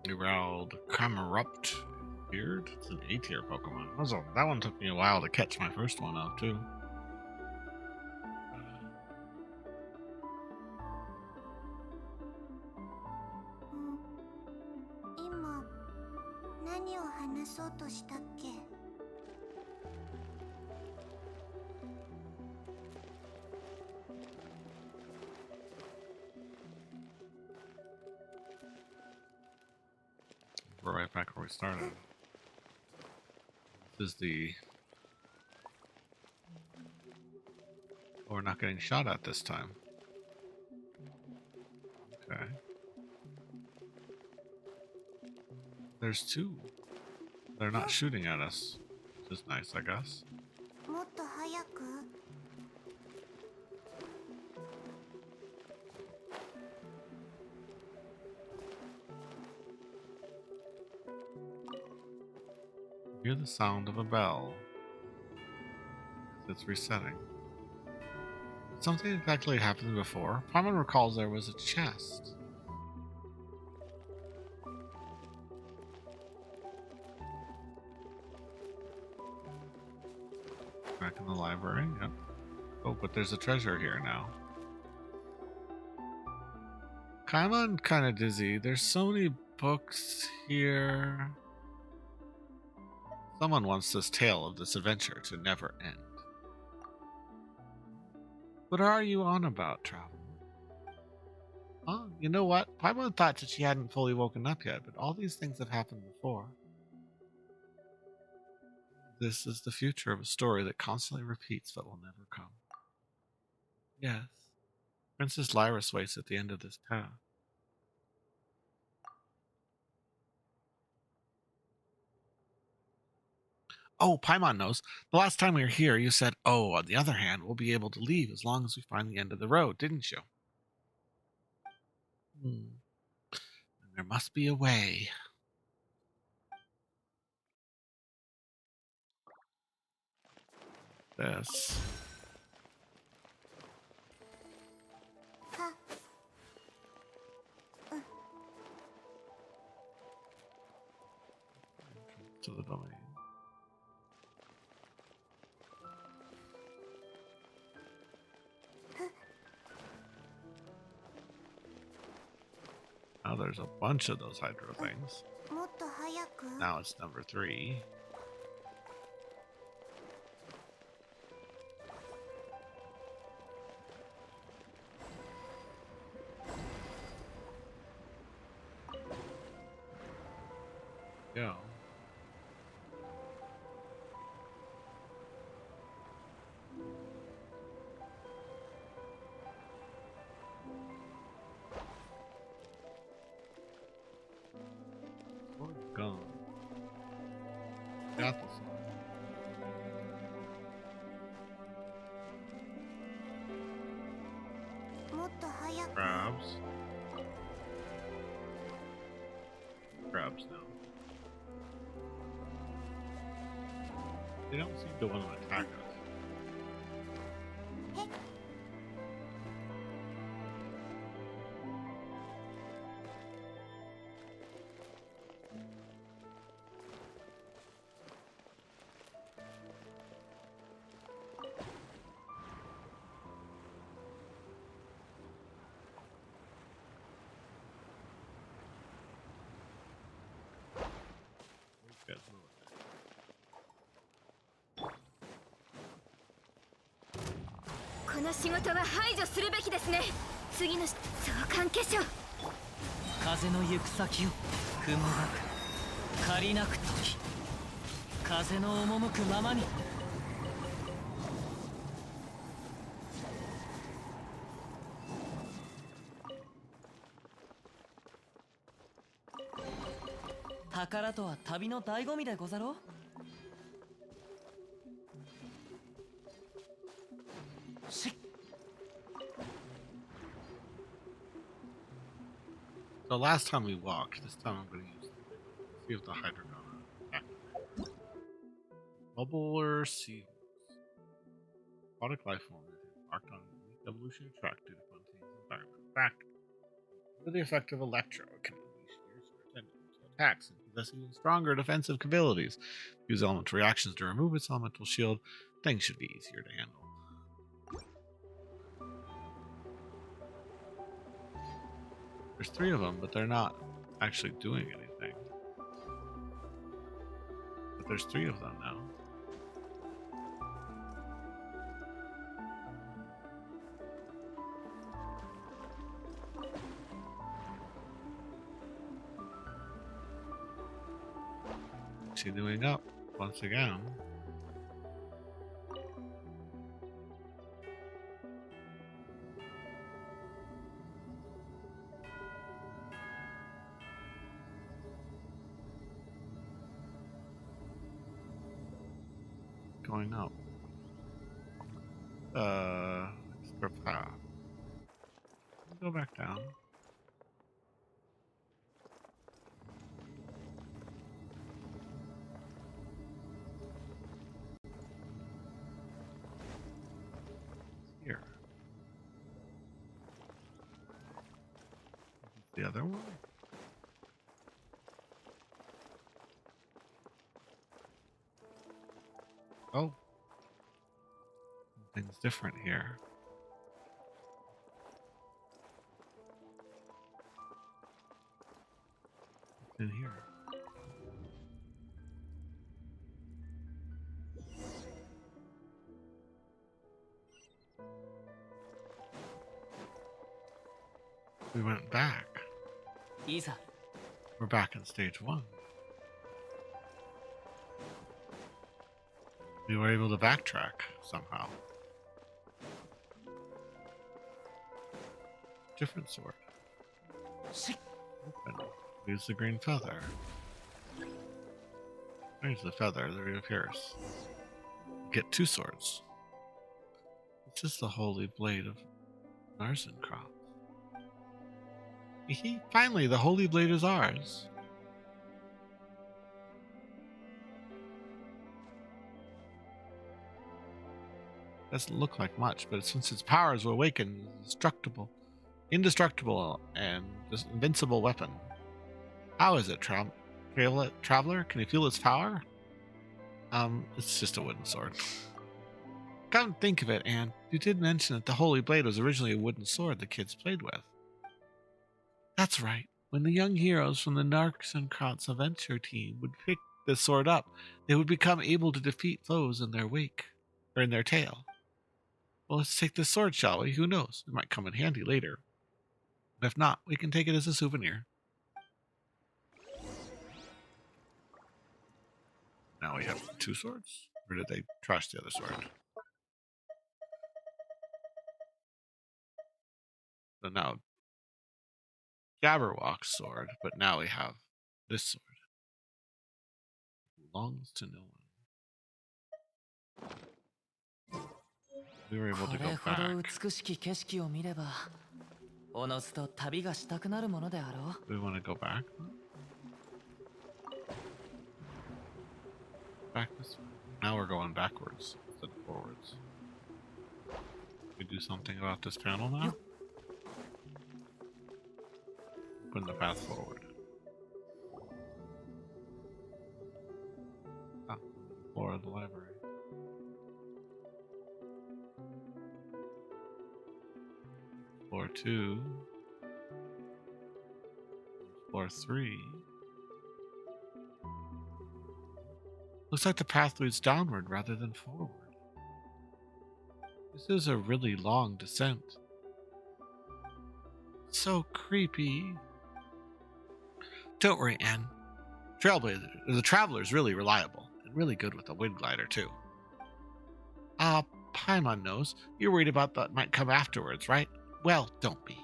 Emerald Camerupt Beard. It's an A-tier Pokemon. That one took me a while to catch my first one up too. 今何を話そうとしたっけ？ We're right back where we started. This is the... Oh, we're not getting shot at this time. Okay. There's two. They're not shooting at us, which is nice, I guess. もっと早く？ Hear the sound of a bell. It's resetting. Did something exactly happened before? Paimon recalls there was a chest. Back in the library, yep. Oh, but there's a treasure here now. I'm kind of dizzy. There's so many books here. Someone wants this tale of this adventure to never end. What are you on about, Traveler? Oh, you know what? Paimon thought that she hadn't fully woken up yet, but all these things have happened before. This is the future of a story that constantly repeats but will never come. Yes. Princess Lyris waits at the end of this path. Oh, Paimon knows. The last time we were here, you said, oh, on the other hand, we'll be able to leave as long as we find the end of the road, didn't you? And there must be a way. This. は、 To the domain. Now there's a bunch of those hydro things. もっと早く？ Now it's number 3. Go. Sword's gone. Got the sword. もっと早く？ Crabs. Crabs now. They don't seem to want to attack us. へっ。 Let's get moving. この仕事は排除するべきですね。次の相関化粧。風の行く先を雲がく借りなく時風の赴くままに。宝とは旅の醍醐味でござろう。しっ。 So last time we walked, this time I'm going to use see if the Hydra got it. Bubble or sea aquatic life form is embarked on a unique evolutionary track due to spontaneous environmental factors. Under the effect of Electro, it can unleash fierce or elemental attacks and possess even stronger defensive abilities. Use elemental reactions to remove its elemental shield. Things should be easier to handle. There's 3 of them, but they're not actually doing anything. But there's 3 of them now. Continuing up once again. Going up. Extra path. Go back down. Here. The other one? Oh. Something's different here. What's in here? We went back. いざ We're back in stage 1. We were able to backtrack somehow. Different sword. Open. Use the green feather. There's the feather that reappears. Get 2 swords. This is the holy blade of Narzissenkreuz. Finally, the holy blade is ours. Doesn't look like much, but since its powers were awakened, it's indestructible and invincible weapon. How is it, traveler? Can you feel its power? It's just a wooden sword. Come to think of it, Anne, you did mention that the holy blade was originally a wooden sword the kids played with. That's right. When the young heroes from the Narzissenkreuz adventure team would pick the sword up, they would become able to defeat foes in their wake, or in their tail. Well, let's take this sword, shall we? Who knows? It might come in handy later. If not, we can take it as a souvenir. Now we have 2 swords? Or did they trash the other sword? So now, Jabberwock's sword, but now we have this sword. Belongs to no one. We were able to go これほど back. 美しき景色を見ればおのずと旅がしたくなるものであろう Do we want to go back? Back this way. Now we're going backwards instead of forwards. We do something about this panel now? Open the path forward. Ah, floor of the library. Floor 2. Floor 3. Looks like the path leads downward rather than forward. This is a really long descent. So creepy. Don't worry, Anne. The Traveler's really reliable and really good with the wind glider too. Paimon knows. You're worried about what might come afterwards, right? Well, don't be.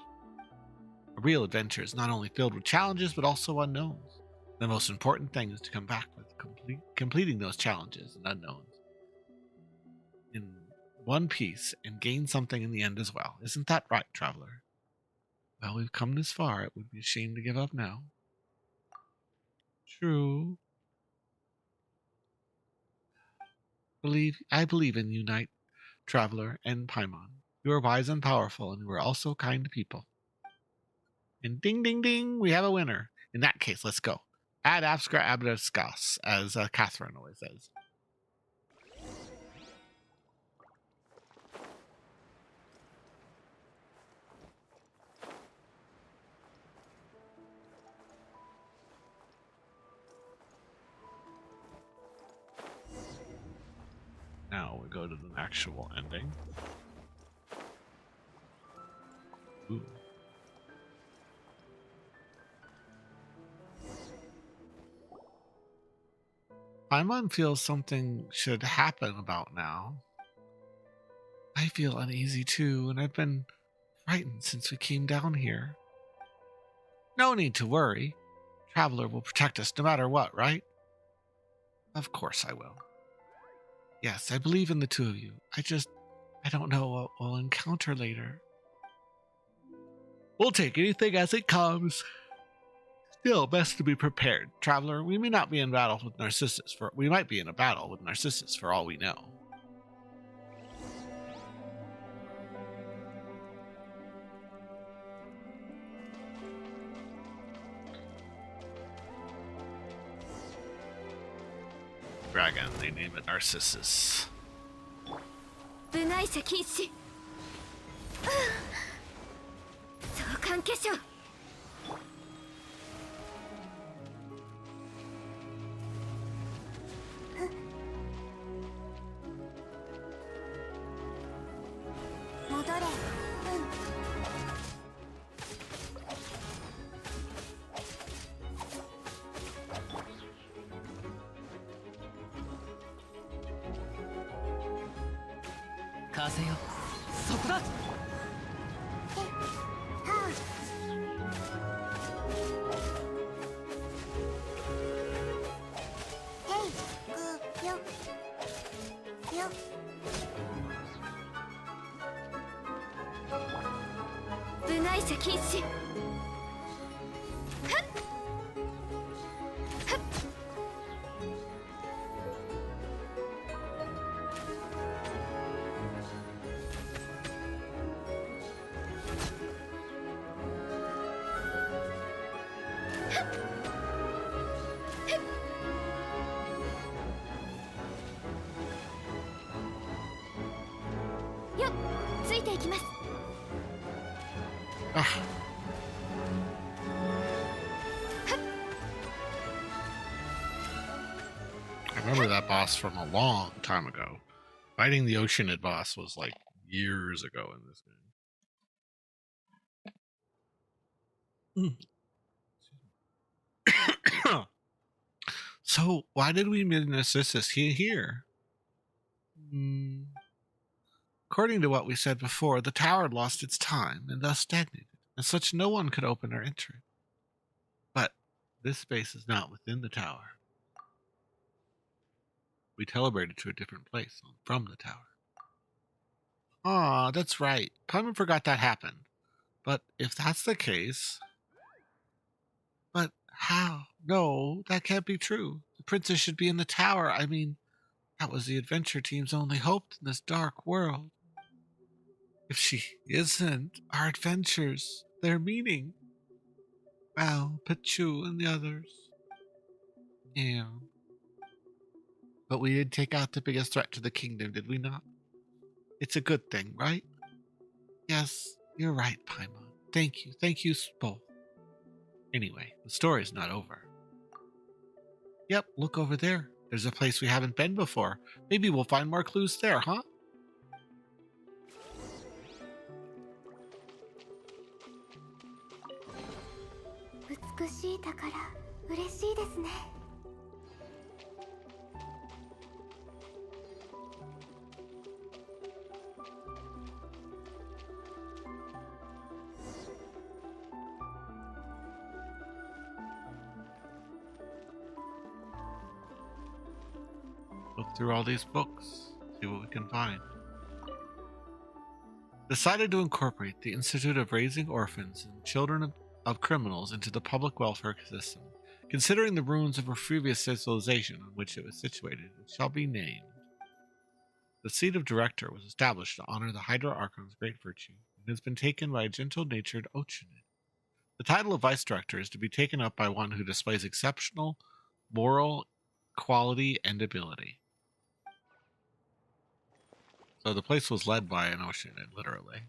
A real adventure is not only filled with challenges, but also unknowns. The most important thing is to come back with completing those challenges and unknowns in one piece and gain something in the end as well. Isn't that right, Traveler? Well, we've come this far. It would be a shame to give up now. True. I believe in you, Knight, Traveler, and Paimon. You are wise and powerful, and you are also kind people. And ding, ding, ding, we have a winner. In that case, let's go. Ad abscra abdascas, as Catherine always says. Now we go to the actual ending. Ooh. Paimon feels something should happen about now. I feel uneasy too, and I've been frightened since we came down here. No need to worry. Traveler will protect us no matter what, right? Of course I will. Yes, I believe in the two of you. I don't know what we'll encounter later. We'll take anything as it comes. Still, best to be prepared. Traveler, we may not be in battle with Narcissus we might be in a battle with Narcissus for all we know. Dragon, they name it Narcissus. 部内者禁止相関化粧戻れ風よそこだ部内者禁止よっついていきます Ah. I remember that boss from a long time ago. Fighting the Oceanid boss was like years ago in this game. So, why did we meet Narcissus here? According to what we said before, the tower had lost its time and thus stagnated. As such, no one could open or enter it. But this space is not within the tower. We teleported to a different place from the tower. Ah, that's right. Paimon forgot that happened. But if that's the case... But how? No, that can't be true. The princess should be in the tower. I mean, that was the adventure team's only hope in this dark world. If she isn't, our adventures, their meaning. Well, Pichu and the others. Yeah. But we did take out the biggest threat to the kingdom, did we not? It's a good thing, right? Yes, you're right, Paimon. Thank you. Thank you both. Anyway, the story's not over. Yep, look over there. There's a place we haven't been before. Maybe we'll find more clues there, huh? Look through all these books, see what we can find. Decided to incorporate the Institute of Raising Orphans and Children of criminals into the public welfare system. Considering the ruins of a previous civilization on which it was situated, it shall be named. The seat of director was established to honor the Hydra Archon's great virtue, and has been taken by a gentle-natured Oceanid. The title of vice director is to be taken up by one who displays exceptional moral quality and ability. So the place was led by an Oceanid, literally.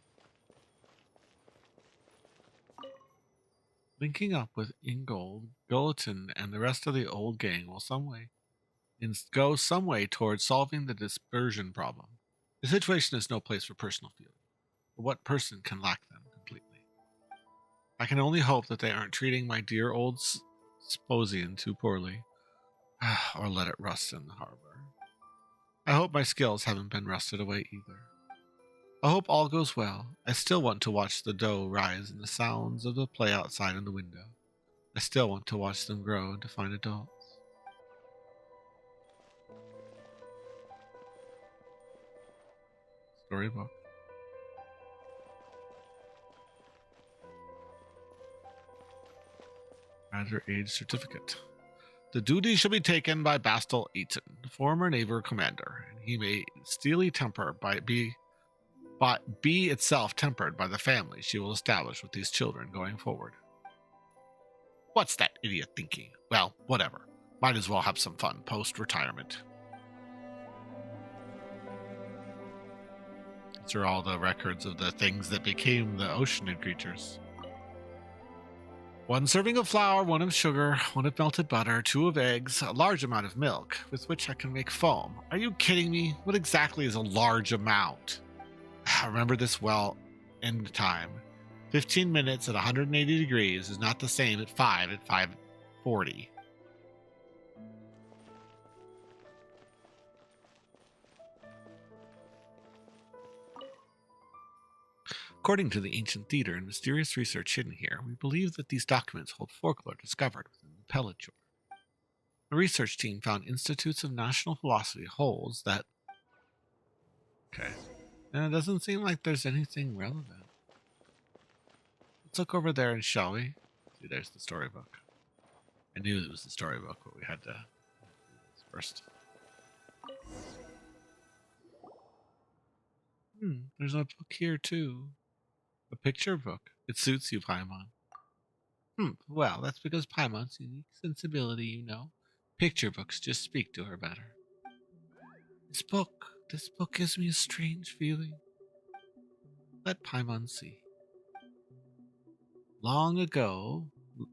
Linking up with Ingold, Gulatin, and the rest of the old gang will go some way towards solving the dispersion problem. The situation is no place for personal feeling, but what person can lack them completely? I can only hope that they aren't treating my dear old Sposian too poorly, or let it rust in the harbor. I hope my skills haven't been rusted away either. I hope all goes well. I still want to watch the dough rise and the sounds of the play outside in the window. I still want to watch them grow into fine adults. Storybook. Graduate age certificate. The duty shall be taken by Bastel Eaton, former naval commander, and he may steely temper be itself tempered by the family she will establish with these children going forward. What's that idiot thinking? Well, whatever. Might as well have some fun post-retirement. These are all the records of the things that became the Oceanid creatures. 1 serving of flour, 1 of sugar, 1 of melted butter, 2 of eggs, a large amount of milk, with which I can make foam. Are you kidding me? What exactly is a large amount? I remember this well. End time. 15 minutes at 180 degrees is not the same at 540. According to the ancient theater and mysterious research hidden here, we believe that these documents hold folklore discovered within the Pelliture. The research team found institutes of national philosophy holds that... Okay. And it doesn't seem like there's anything relevant. Let's look over there and shall we? See, there's the storybook. I knew it was the storybook, but we had to do this first. There's a book here too. A picture book. It suits you, Paimon. Well, that's because Paimon's unique sensibility, you know. Picture books just speak to her better. This book gives me a strange feeling. Let Paimon see. Long ago,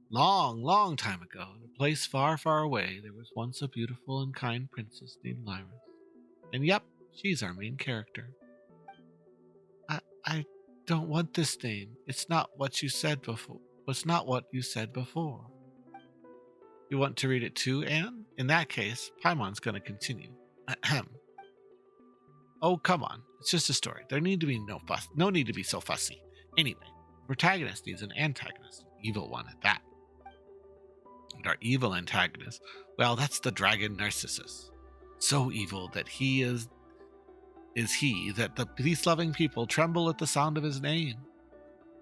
long time ago, in a place far, far away, there was once a beautiful and kind princess named Lyris. And yep, she's our main character. I don't want this name. It's not what you said before. It's not what you said before. You want to read it too, Anne? In that case, Paimon's going to continue. Ahem. Oh, come on. It's just a story. There need to be no need to be so fussy. Anyway, the protagonist needs an antagonist, an evil one at that. And our evil antagonist, well, that's the dragon Narcissus. So evil that he is that the peace-loving people tremble at the sound of his name.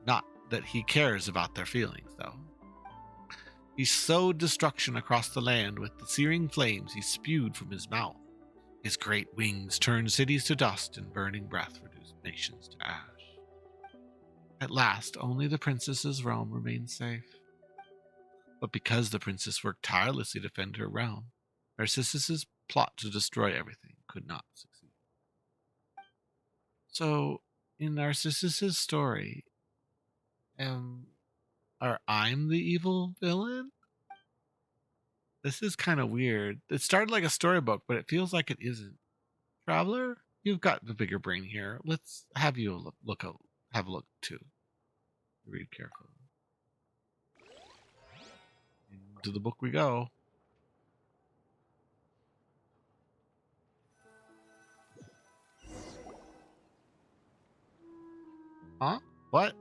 Not that he cares about their feelings, though. He sowed destruction across the land with the searing flames he spewed from his mouth. His great wings turned cities to dust, and burning breath reduced nations to ash. At last, only the princess's realm remained safe. But because the princess worked tirelessly to defend her realm, Narcissus's plot to destroy everything could not succeed. So, in Narcissus's story, I'm the evil villain? This is kind of weird. It started like a storybook, but it feels like it isn't. Traveler, you've got the bigger brain here. Let's have you have a look too. Read carefully. Into the book we go. Huh? What?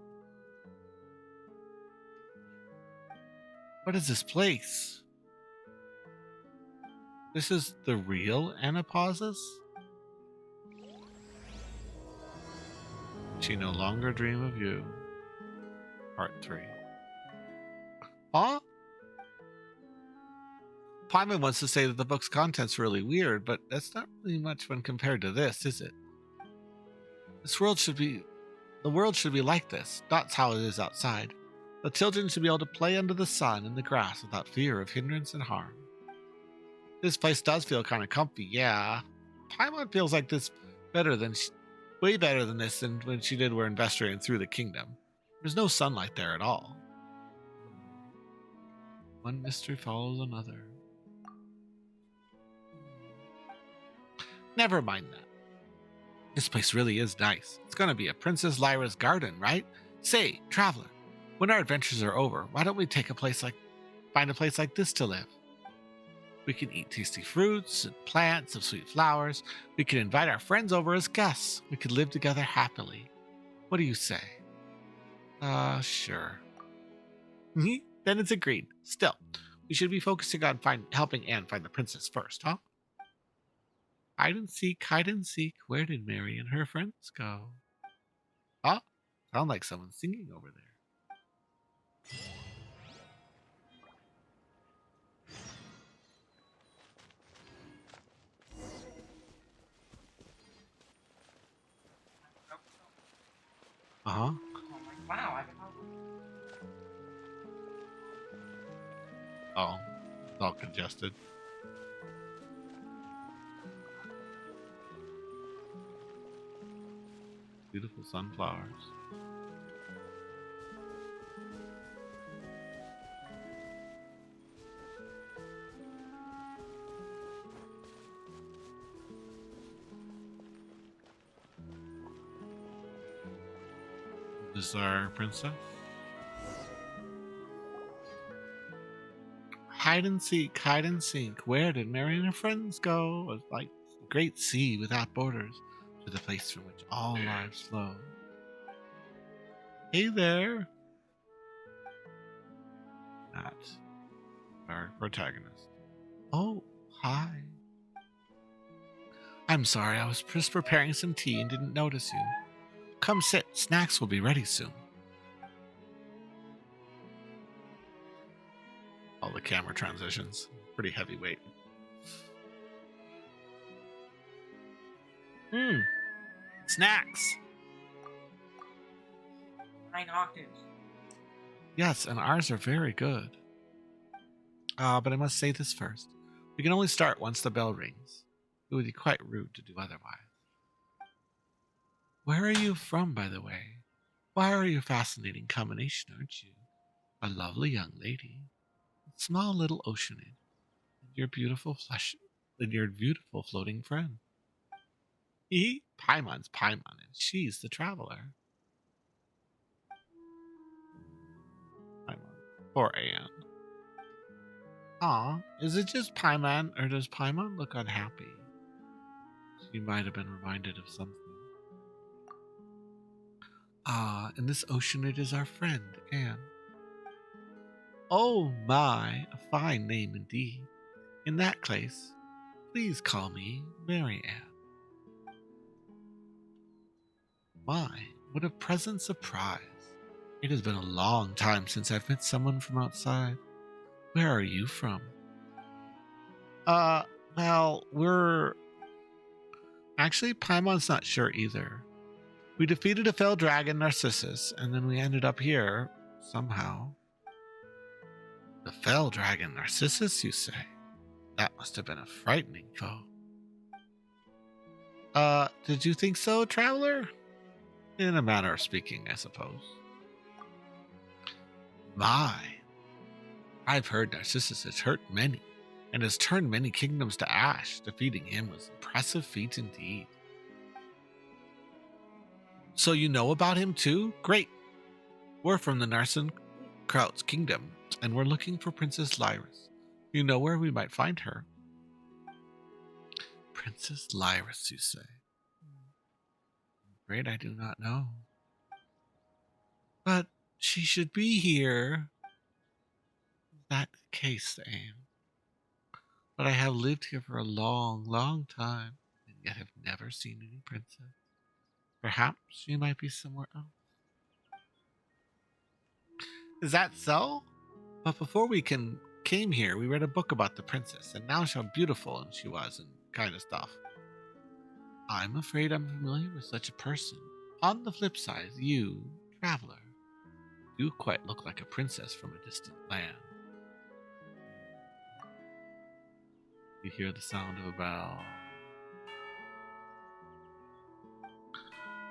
What is this place? This is the real Anapausis? She no longer dream of you. Part 3. Huh? Paimon wants to say that the book's content's really weird, but that's not really much when compared to this, is it? The world should be like this. That's how it is outside. The children should be able to play under the sun in the grass without fear of hindrance and harm. This place does feel kind of comfy, yeah. Paimon feels like this way better than this than when she did when Vestria through the kingdom. There's no sunlight there at all. One mystery follows another. Never mind that. This place really is nice. It's gonna be a Princess Lyra's garden, right? Say, traveler, when our adventures are over, why don't we find a place like this to live? We can eat tasty fruits and plants of sweet flowers. We can invite our friends over as guests. We could live together happily. What do you say? Sure. Then it's agreed. Still, we should be focusing on helping Anne find the princess first, huh? Hide and seek, where did Mary and her friends go? Oh, sound like someone's singing over there. Uh-huh. I'm like, wow, I can help. Oh, it's all congested. Beautiful sunflowers. Is this our princess? Hide and seek, where did Mary and her friends go? Like the great sea without borders, to the place from which all lives flow. Hey there. That's our protagonist. Oh, hi. I'm sorry, I was just preparing some tea and didn't notice you. Come sit, snacks will be ready soon. All the camera transitions. Pretty heavyweight. Snacks! 9 octaves. Yes, and ours are very good. But I must say this first. We can only start once the bell rings. It would be quite rude to do otherwise. Where are you from, by the way? Why are you a fascinating combination, aren't you? A lovely young lady, a small little oceanid, and your beautiful floating friend. Paimon's Paimon, and she's the traveler. Paimon. Poor Anne. Aw, is it just Paimon, or does Paimon look unhappy? She might have been reminded of something. And this oceanid is our friend, Anne. Oh my, a fine name indeed. In that case, please call me Mary Ann. My, what a pleasant surprise. It has been a long time since I've met someone from outside. Where are you from? Well, we're... Actually, Paimon's not sure either. We defeated a fell dragon, Narcissus, and then we ended up here, somehow. The fell dragon, Narcissus, you say? That must have been a frightening foe. Did you think so, traveler? In a manner of speaking, I suppose. My, I've heard Narcissus has hurt many, and has turned many kingdoms to ash. Defeating him was an impressive feat indeed. So you know about him too? Great. We're from the Narzissenkreuz kingdom, and we're looking for Princess Lyra. You know where we might find her? Princess Lyra, you say? I'm afraid I do not know. But she should be here. Is that the case, Anne? But I have lived here for a long, long time, and yet have never seen any princess. Perhaps she might be somewhere else. Is that so? But before we can came here, we read a book about the princess, and now how beautiful she was and kind of stuff. I'm afraid I'm familiar with such a person. On the flip side, you, traveler, do quite look like a princess from a distant land. You hear the sound of a bell.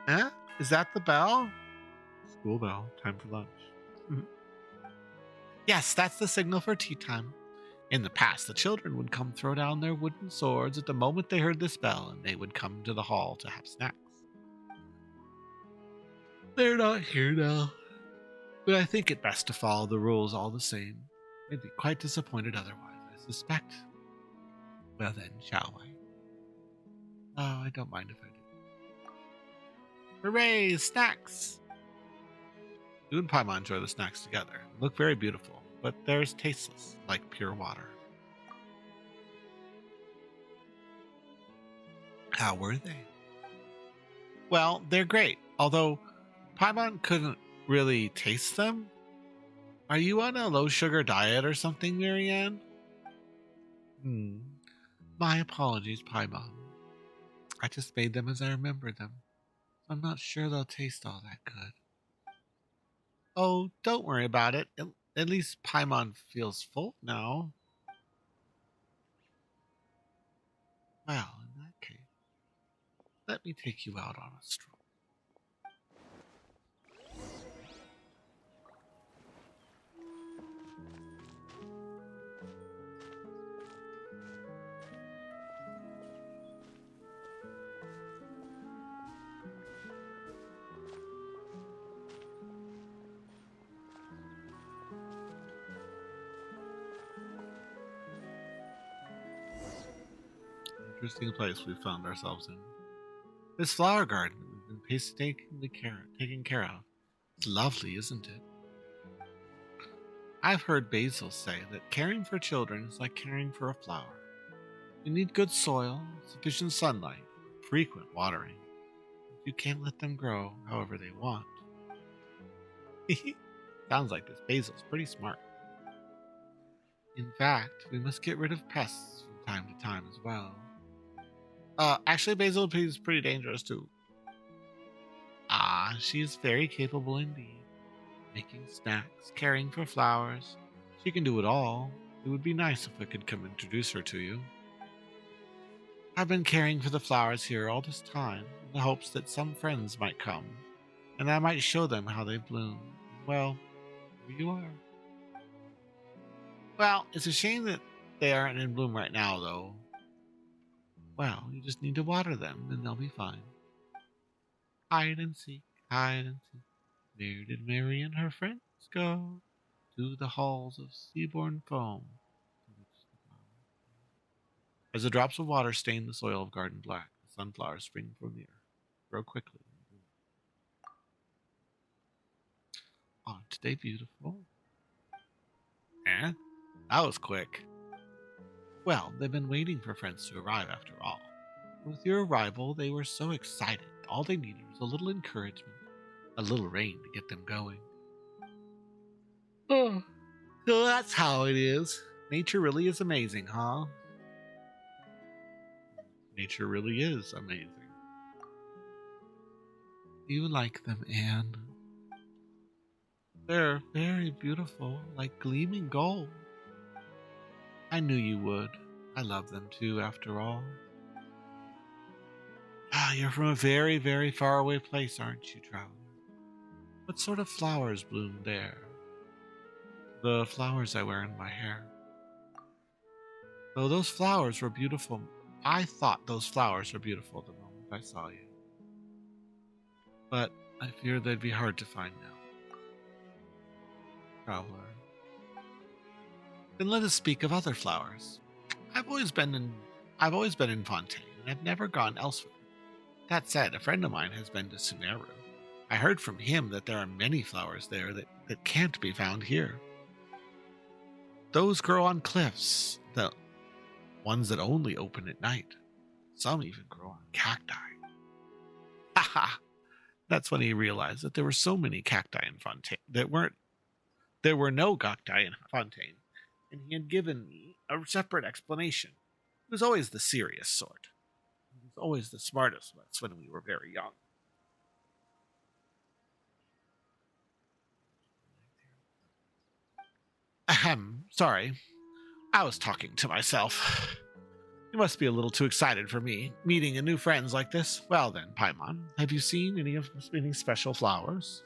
Eh? Is that the bell? School bell. Time for lunch. Yes, that's the signal for tea time. In the past, the children would come throw down their wooden swords at the moment they heard this bell, and they would come to the hall to have snacks. They're not here now, but I think it best to follow the rules all the same. They'd be quite disappointed otherwise, I suspect. Well then, shall we? Oh, I don't mind if I do. Hooray, snacks! You and Paimon enjoy the snacks together. They look very beautiful, but they're tasteless, like pure water. How were they? Well, they're great, although Paimon couldn't really taste them. Are you on a low-sugar diet or something, Marianne? My apologies, Paimon. I just made them as I remembered them. I'm not sure they'll taste all that good. Oh, don't worry about it. At least Paimon feels full now. Well, in that case, let me take you out on a stroll. Interesting place we found ourselves in. This flower garden we've been painstakingly taken care of. It's lovely, isn't it? I've heard Basil say that caring for children is like caring for a flower. You need good soil, sufficient sunlight, frequent watering. You can't let them grow however they want. Sounds like this Basil's pretty smart. In fact, we must get rid of pests from time to time as well. Actually, Basil is pretty dangerous too. She is very capable indeed. Making snacks, caring for flowers. She can do it all. It would be nice if I could come introduce her to you. I've been caring for the flowers here all this time, in the hopes that some friends might come, and I might show them how they bloom. Well, here you are. Well, it's a shame that they aren't in bloom right now, though. Well, you just need to water them, and they'll be fine. Hide and seek, hide and seek. Where did Mary and her friends go? To the halls of seaborn foam. As the drops of water stain the soil of garden black, the sunflowers spring from the earth, grow quickly. Aren't they beautiful? Eh? That was quick. Well, they've been waiting for friends to arrive after all. With your arrival, they were so excited. All they needed was a little encouragement, a little rain to get them going. Oh, so that's how it is. Nature really is amazing, huh? Nature really is amazing. You like them, Anne? They're very beautiful, like gleaming gold. I knew you would. I love them too, after all. You're from a very, very far away place, aren't you, traveler? What sort of flowers bloom there? The flowers I wear in my hair. Though those flowers were beautiful, I thought those flowers were beautiful the moment I saw you. But I fear they'd be hard to find now. Traveler. Then let us speak of other flowers. I've always been in Fontaine, and I've never gone elsewhere. That said, a friend of mine has been to Sumeru. I heard from him that there are many flowers there that can't be found here. Those grow on cliffs, the ones that only open at night. Some even grow on cacti. Haha! That's when he realized that there were so many cacti in Fontaine. There were no cacti in Fontaine. and he had given me a separate explanation. He was always the serious sort. He was always the smartest of us when we were very young. Ahem, sorry. I was talking to myself. You must be a little too excited for me, meeting a new friends like this. Well then, Paimon, have you seen any special flowers?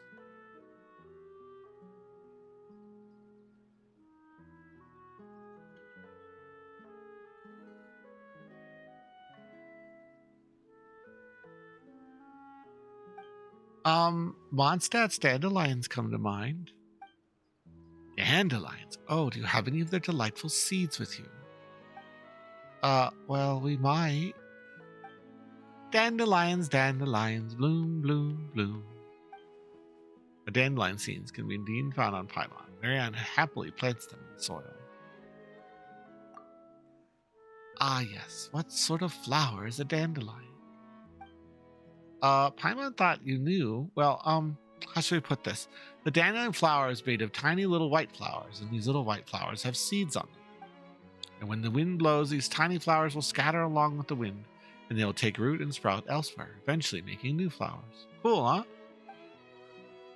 Mondstadt's dandelions come to mind. Dandelions? Oh, do you have any of their delightful seeds with you? Well, we might. Dandelions, dandelions, bloom, bloom, bloom. The dandelion seeds can be indeed found on Paimon. Marianne happily plants them in the soil. Ah, yes. What sort of flower is a dandelion? Paimon thought you knew. Well, how should we put this? The dandelion flower is made of tiny little white flowers, and these little white flowers have seeds on them. And when the wind blows, these tiny flowers will scatter along with the wind, and they'll take root and sprout elsewhere, eventually making new flowers. Cool, huh?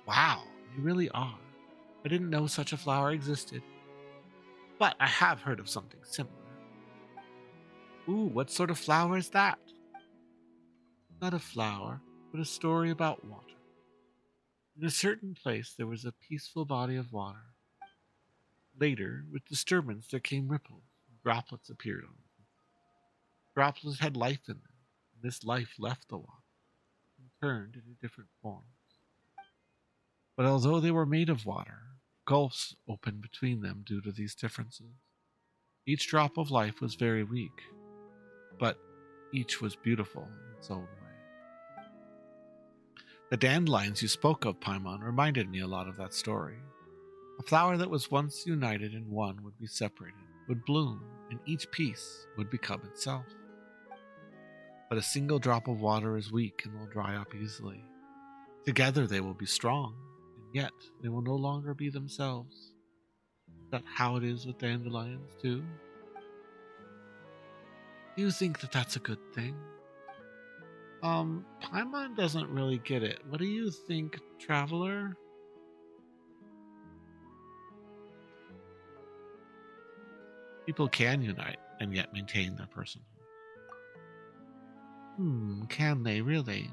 Wow, you really are. I didn't know such a flower existed. But I have heard of something similar. Ooh, what sort of flower is that? Not a flower, but a story about water. In a certain place there was a peaceful body of water. Later, with disturbance, there came ripples, and droplets appeared on them. Droplets had life in them, and this life left the water and turned into different forms. But although they were made of water, gulfs opened between them due to these differences. Each drop of life was very weak, but each was beautiful in its own way. The dandelions you spoke of, Paimon, reminded me a lot of that story. A flower that was once united in one would be separated, would bloom, and each piece would become itself. But a single drop of water is weak and will dry up easily. Together they will be strong, and yet they will no longer be themselves. Is that how it is with dandelions, too? Do you think that that's a good thing? Paimon doesn't really get it. What do you think, Traveler? People can unite and yet maintain their personhood. Can they really?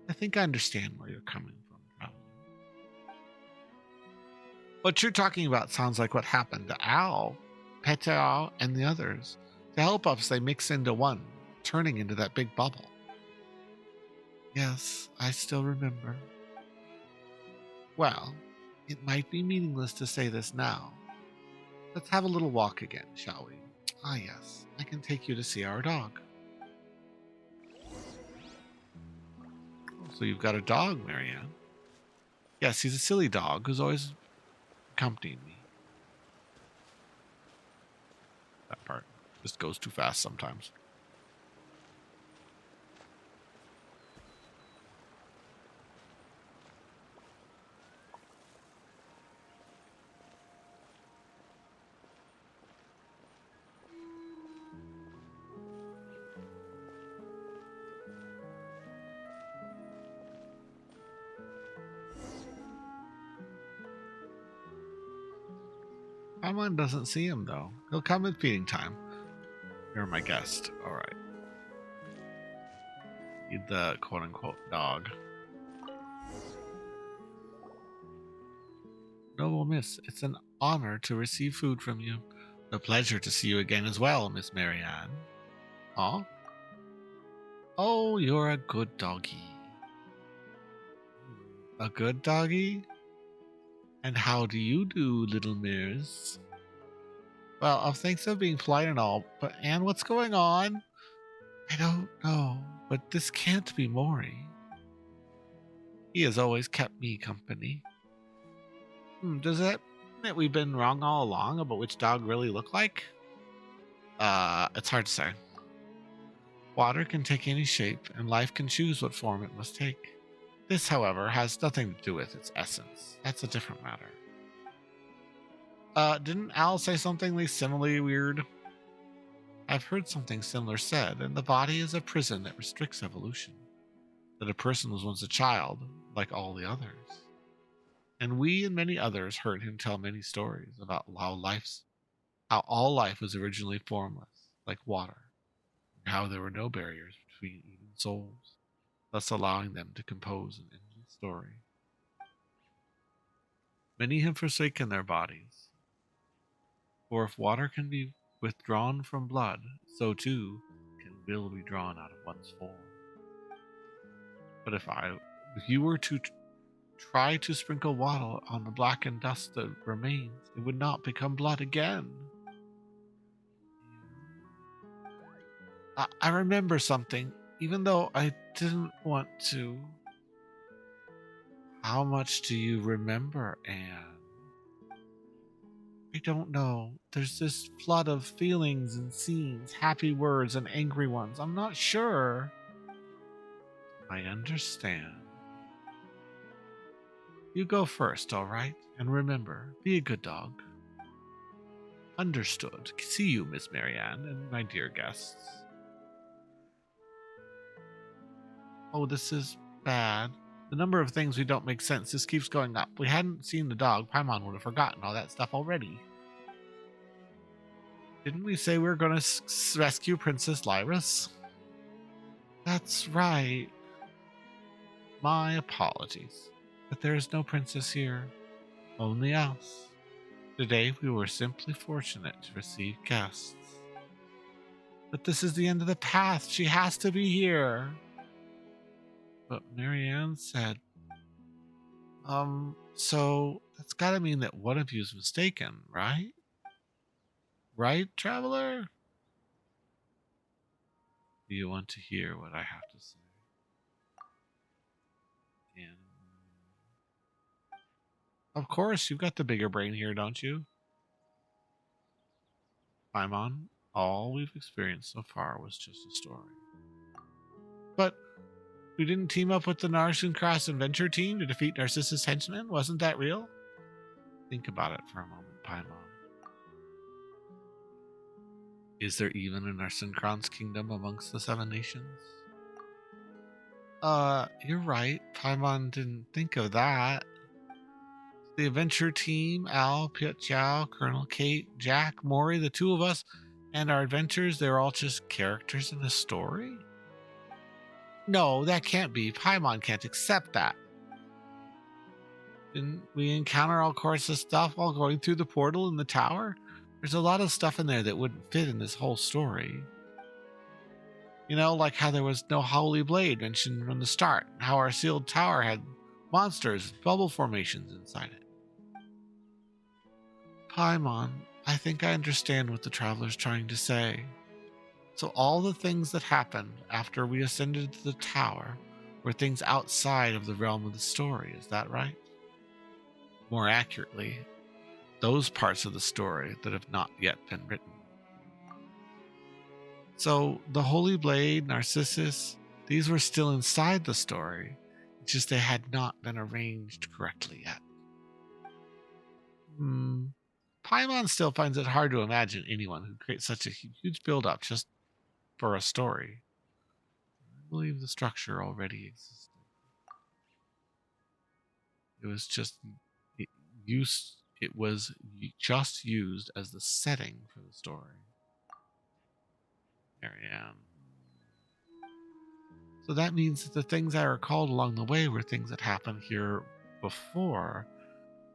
I think I understand where you're coming from, Traveler. What you're talking about sounds like what happened to Owl, Petao, and the others. To help us, they mix into one, turning into that big bubble. Yes, I still remember. Well, it might be meaningless to say this now. Let's have a little walk again, shall we? Ah, yes, I can take you to see our dog. So you've got a dog, Marianne. Yes, he's a silly dog who's always accompanying me. That part just goes too fast sometimes. Paimon doesn't see him, though. He'll come at feeding time. You're my guest. All right. Feed the quote-unquote dog. Noble Miss, it's an honor to receive food from you. A pleasure to see you again as well, Miss Marianne. Aw? Oh, you're a good doggy. A good doggy? And how do you do, little Miss? Well, thanks for being polite and all, but Anne, what's going on? I don't know, but this can't be Maury. He has always kept me company. Does that mean that we've been wrong all along about which dog really look like? It's hard to say. Water can take any shape, and life can choose what form it must take. This, however, has nothing to do with its essence. That's a different matter. Didn't Al say something like similarly weird? I've heard something similar said, and the body is a prison that restricts evolution. That a person was once a child, like all the others. And we and many others heard him tell many stories about how all life was originally formless, like water, and how there were no barriers between even souls, thus allowing them to compose an endless story. Many have forsaken their bodies, for if water can be withdrawn from blood, so too can will be drawn out of one's form. But if you were to try to sprinkle water on the blackened dust that remains, it would not become blood again. I remember something, even though I didn't want to. How much do you remember, Anne? I don't know. There's this flood of feelings and scenes, happy words and angry ones. I'm not sure. I understand. You go first, all right? And remember, be a good dog. Understood. See you, Miss Marianne, and my dear guests. Oh, this is bad. The number of things we don't make sense just keeps going up. We hadn't seen the dog. Paimon would have forgotten all that stuff already. Didn't we say we were going to rescue Princess Lyris? That's right. My apologies. But there is no princess here. Only us. Today we were simply fortunate to receive guests. But this is the end of the path. She has to be here. But Marianne said, so that's gotta mean that one of you is mistaken, right? Right, traveler? Do you want to hear what I have to say? And of course, you've got the bigger brain here, don't you? Paimon, all we've experienced so far was just a story. But we didn't team up with the Narzissenkreuz adventure team to defeat Narcissus' henchmen? Wasn't that real? Think about it for a moment, Paimon. Is there even a Narzissenkreuz kingdom amongst the 7 nations? You're right. Paimon didn't think of that. The adventure team, Al, Piet Chow, Colonel Kate, Jack, Mori, the 2 of us, and our adventures, they're all just characters in a story? No, that can't be. Paimon can't accept that. Didn't we encounter all sorts of stuff while going through the portal in the tower? There's a lot of stuff in there that wouldn't fit in this whole story. You know, like how there was no Holy Blade mentioned from the start, how our sealed tower had monsters, bubble formations inside it. Paimon, I think I understand what the traveler's trying to say. So all the things that happened after we ascended to the tower were things outside of the realm of the story, is that right? More accurately, those parts of the story that have not yet been written. So the Holy Blade, Narcissus, these were still inside the story, it's just they had not been arranged correctly yet. Paimon still finds it hard to imagine anyone who creates such a huge build-up just for a story. I believe the structure already existed. It was just used as the setting for the story. Marianne. So that means that the things I recalled along the way were things that happened here before,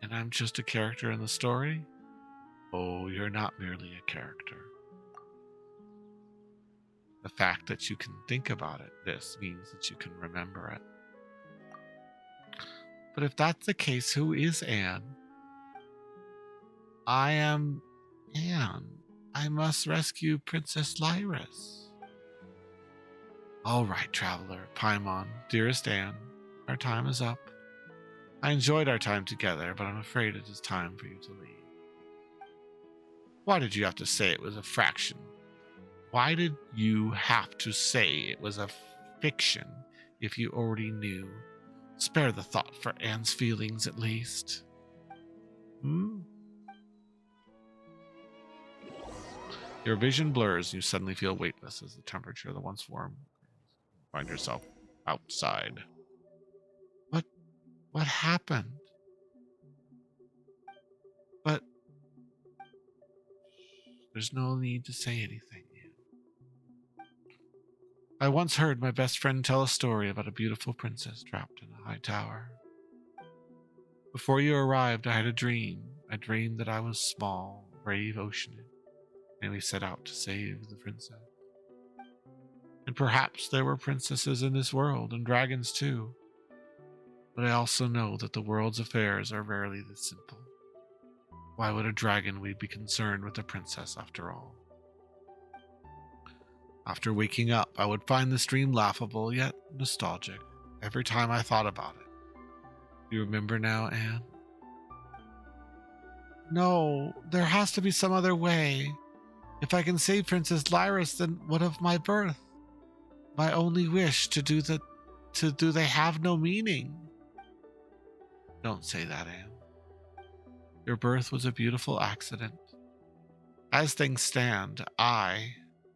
and I'm just a character in the story? Oh, you're not merely a character. The fact that you can think about this means that you can remember it. But if that's the case, who is Anne? I am Anne. I must rescue Princess Lyris. All right, traveler, Paimon, dearest Anne, our time is up. I enjoyed our time together, but I'm afraid it is time for you to leave. Why did you have to say it was a fraction? Why did you have to say it was a fiction if you already knew? Spare the thought for Anne's feelings, at least. Your vision blurs. You suddenly feel weightless as the temperature of the once warm. You find yourself outside. What happened? But there's no need to say anything. I once heard my best friend tell a story about a beautiful princess trapped in a high tower. Before you arrived, I had a dream. I dreamed that I was small, brave ocean, and we set out to save the princess. And perhaps there were princesses in this world, and dragons too. But I also know that the world's affairs are rarely this simple. Why would a dragon be concerned with a princess after all? After waking up, I would find this dream laughable yet nostalgic every time I thought about it. Do you remember now, Anne? No, there has to be some other way. If I can save Princess Lyris, then what of my birth? My only wish to do they have no meaning? Don't say that, Anne. Your birth was a beautiful accident. As things stand, I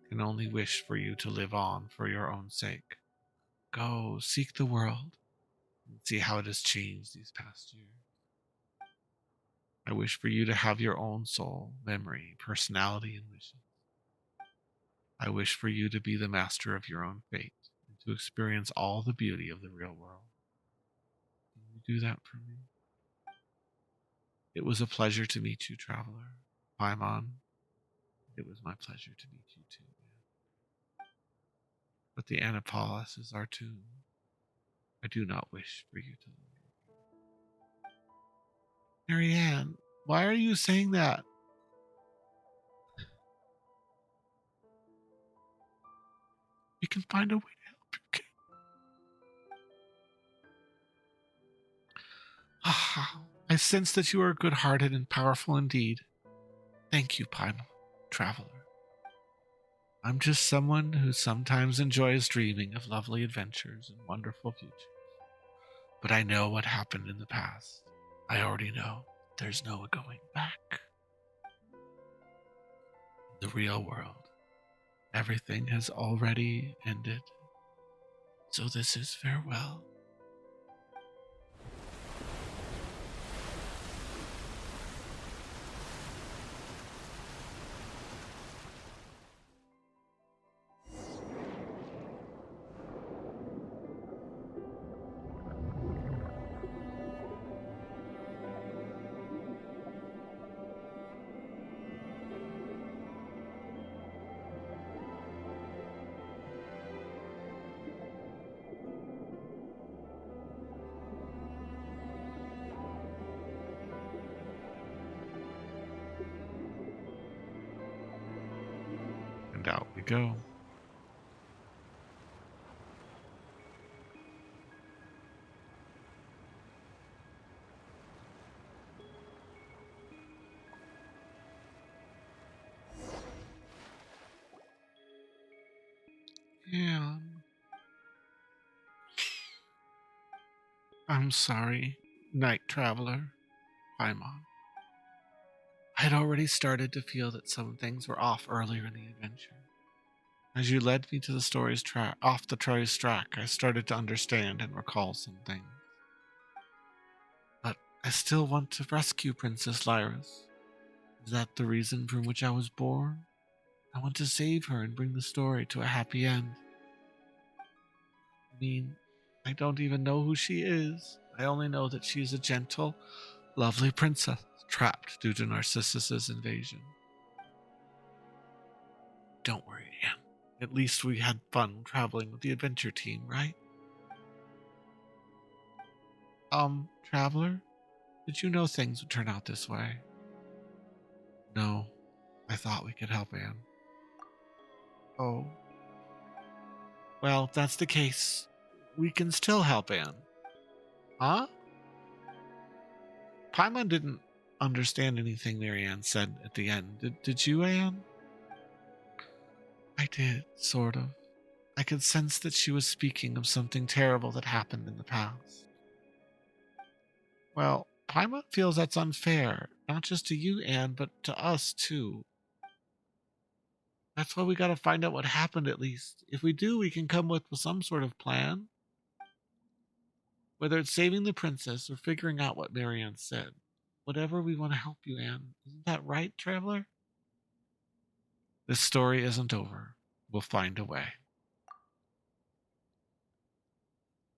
can only wish for you to live on for your own sake. Go, seek the world, and see how it has changed these past years. I wish for you to have your own soul, memory, personality, and wishes. I wish for you to be the master of your own fate and to experience all the beauty of the real world. Can you do that for me? It was a pleasure to meet you, traveler. Paimon, it was my pleasure to meet you too. But the Anapolis is our tomb. I do not wish for you to leave. Marianne, why are you saying that? We can find a way to help you, okay? Ah, I sense that you are good-hearted and powerful indeed. Thank you, Paimon, traveler. I'm just someone who sometimes enjoys dreaming of lovely adventures and wonderful futures. But I know what happened in the past. I already know there's no going back. In the real world, everything has already ended. So this is farewell. And out we go. Yeah. I'm sorry, night traveler, Paimon. I had already started to feel that some things were off earlier in the adventure. As you led me to the story's off the story's track, I started to understand and recall some things. But I still want to rescue Princess Lyris. Is that the reason for which I was born? I want to save her and bring the story to a happy end. I mean, I don't even know who she is. I only know that she's a gentle, lovely princess trapped due to Narcissus' invasion. Don't worry, Anne. At least we had fun traveling with the adventure team, right? Traveler? Did you know things would turn out this way? No, I thought we could help Anne. Oh. Well, if that's the case, we can still help Anne. Huh? Paimon didn't understand anything Marianne said at the end. Did you, Anne? I did, sort of. I could sense that she was speaking of something terrible that happened in the past. Well, Paimon feels that's unfair, not just to you, Anne, but to us, too. That's why we gotta find out what happened at least. If we do, we can come with some sort of plan. Whether it's saving the princess or figuring out what Marianne said. Whatever, we want to help you, Anne. Isn't that right, Traveler? This story isn't over. We'll find a way.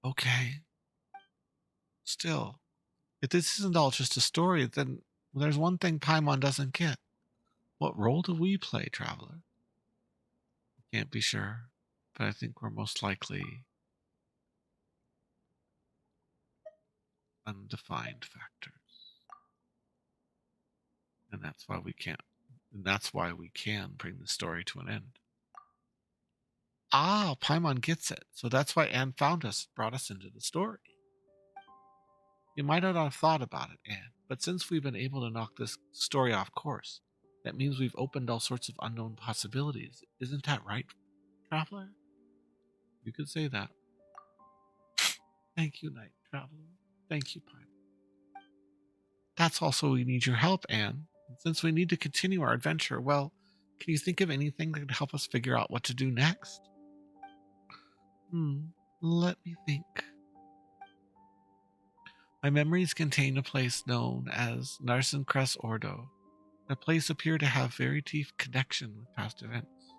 Okay. Still, if this isn't all just a story, then there's one thing Paimon doesn't get. What role do we play, Traveler? Can't be sure, but I think we're most likely undefined factors. And that's why we can't. And that's why we can bring the story to an end. Ah, Paimon gets it. So that's why Anne found us, brought us into the story. You might not have thought about it, Anne, but since we've been able to knock this story off course, that means we've opened all sorts of unknown possibilities. Isn't that right, Traveler? You could say that. Thank you, Night Traveler. Thank you, Paimon. That's also we need your help, Anne. And since we need to continue our adventure, well, can you think of anything that could help us figure out what to do next? Let me think. My memories contain a place known as Narzissenkreuz Ordo. The place appeared to have very deep connection with past events.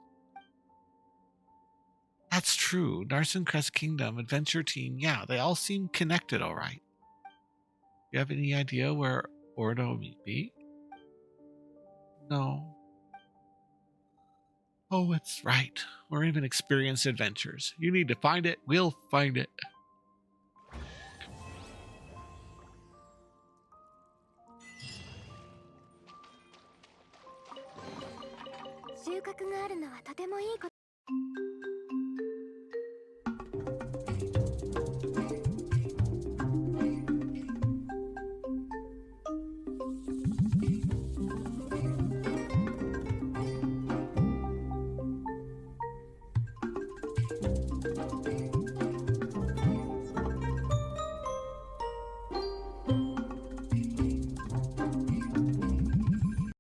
That's true. Narzissenkreuz Kingdom, Adventure Team, yeah, they all seem connected, all right. You have any idea where Ordo may be? No. Oh, it's right. We're even experienced adventurers. You need to find it. We'll find it. 収穫があるのはとてもいいこと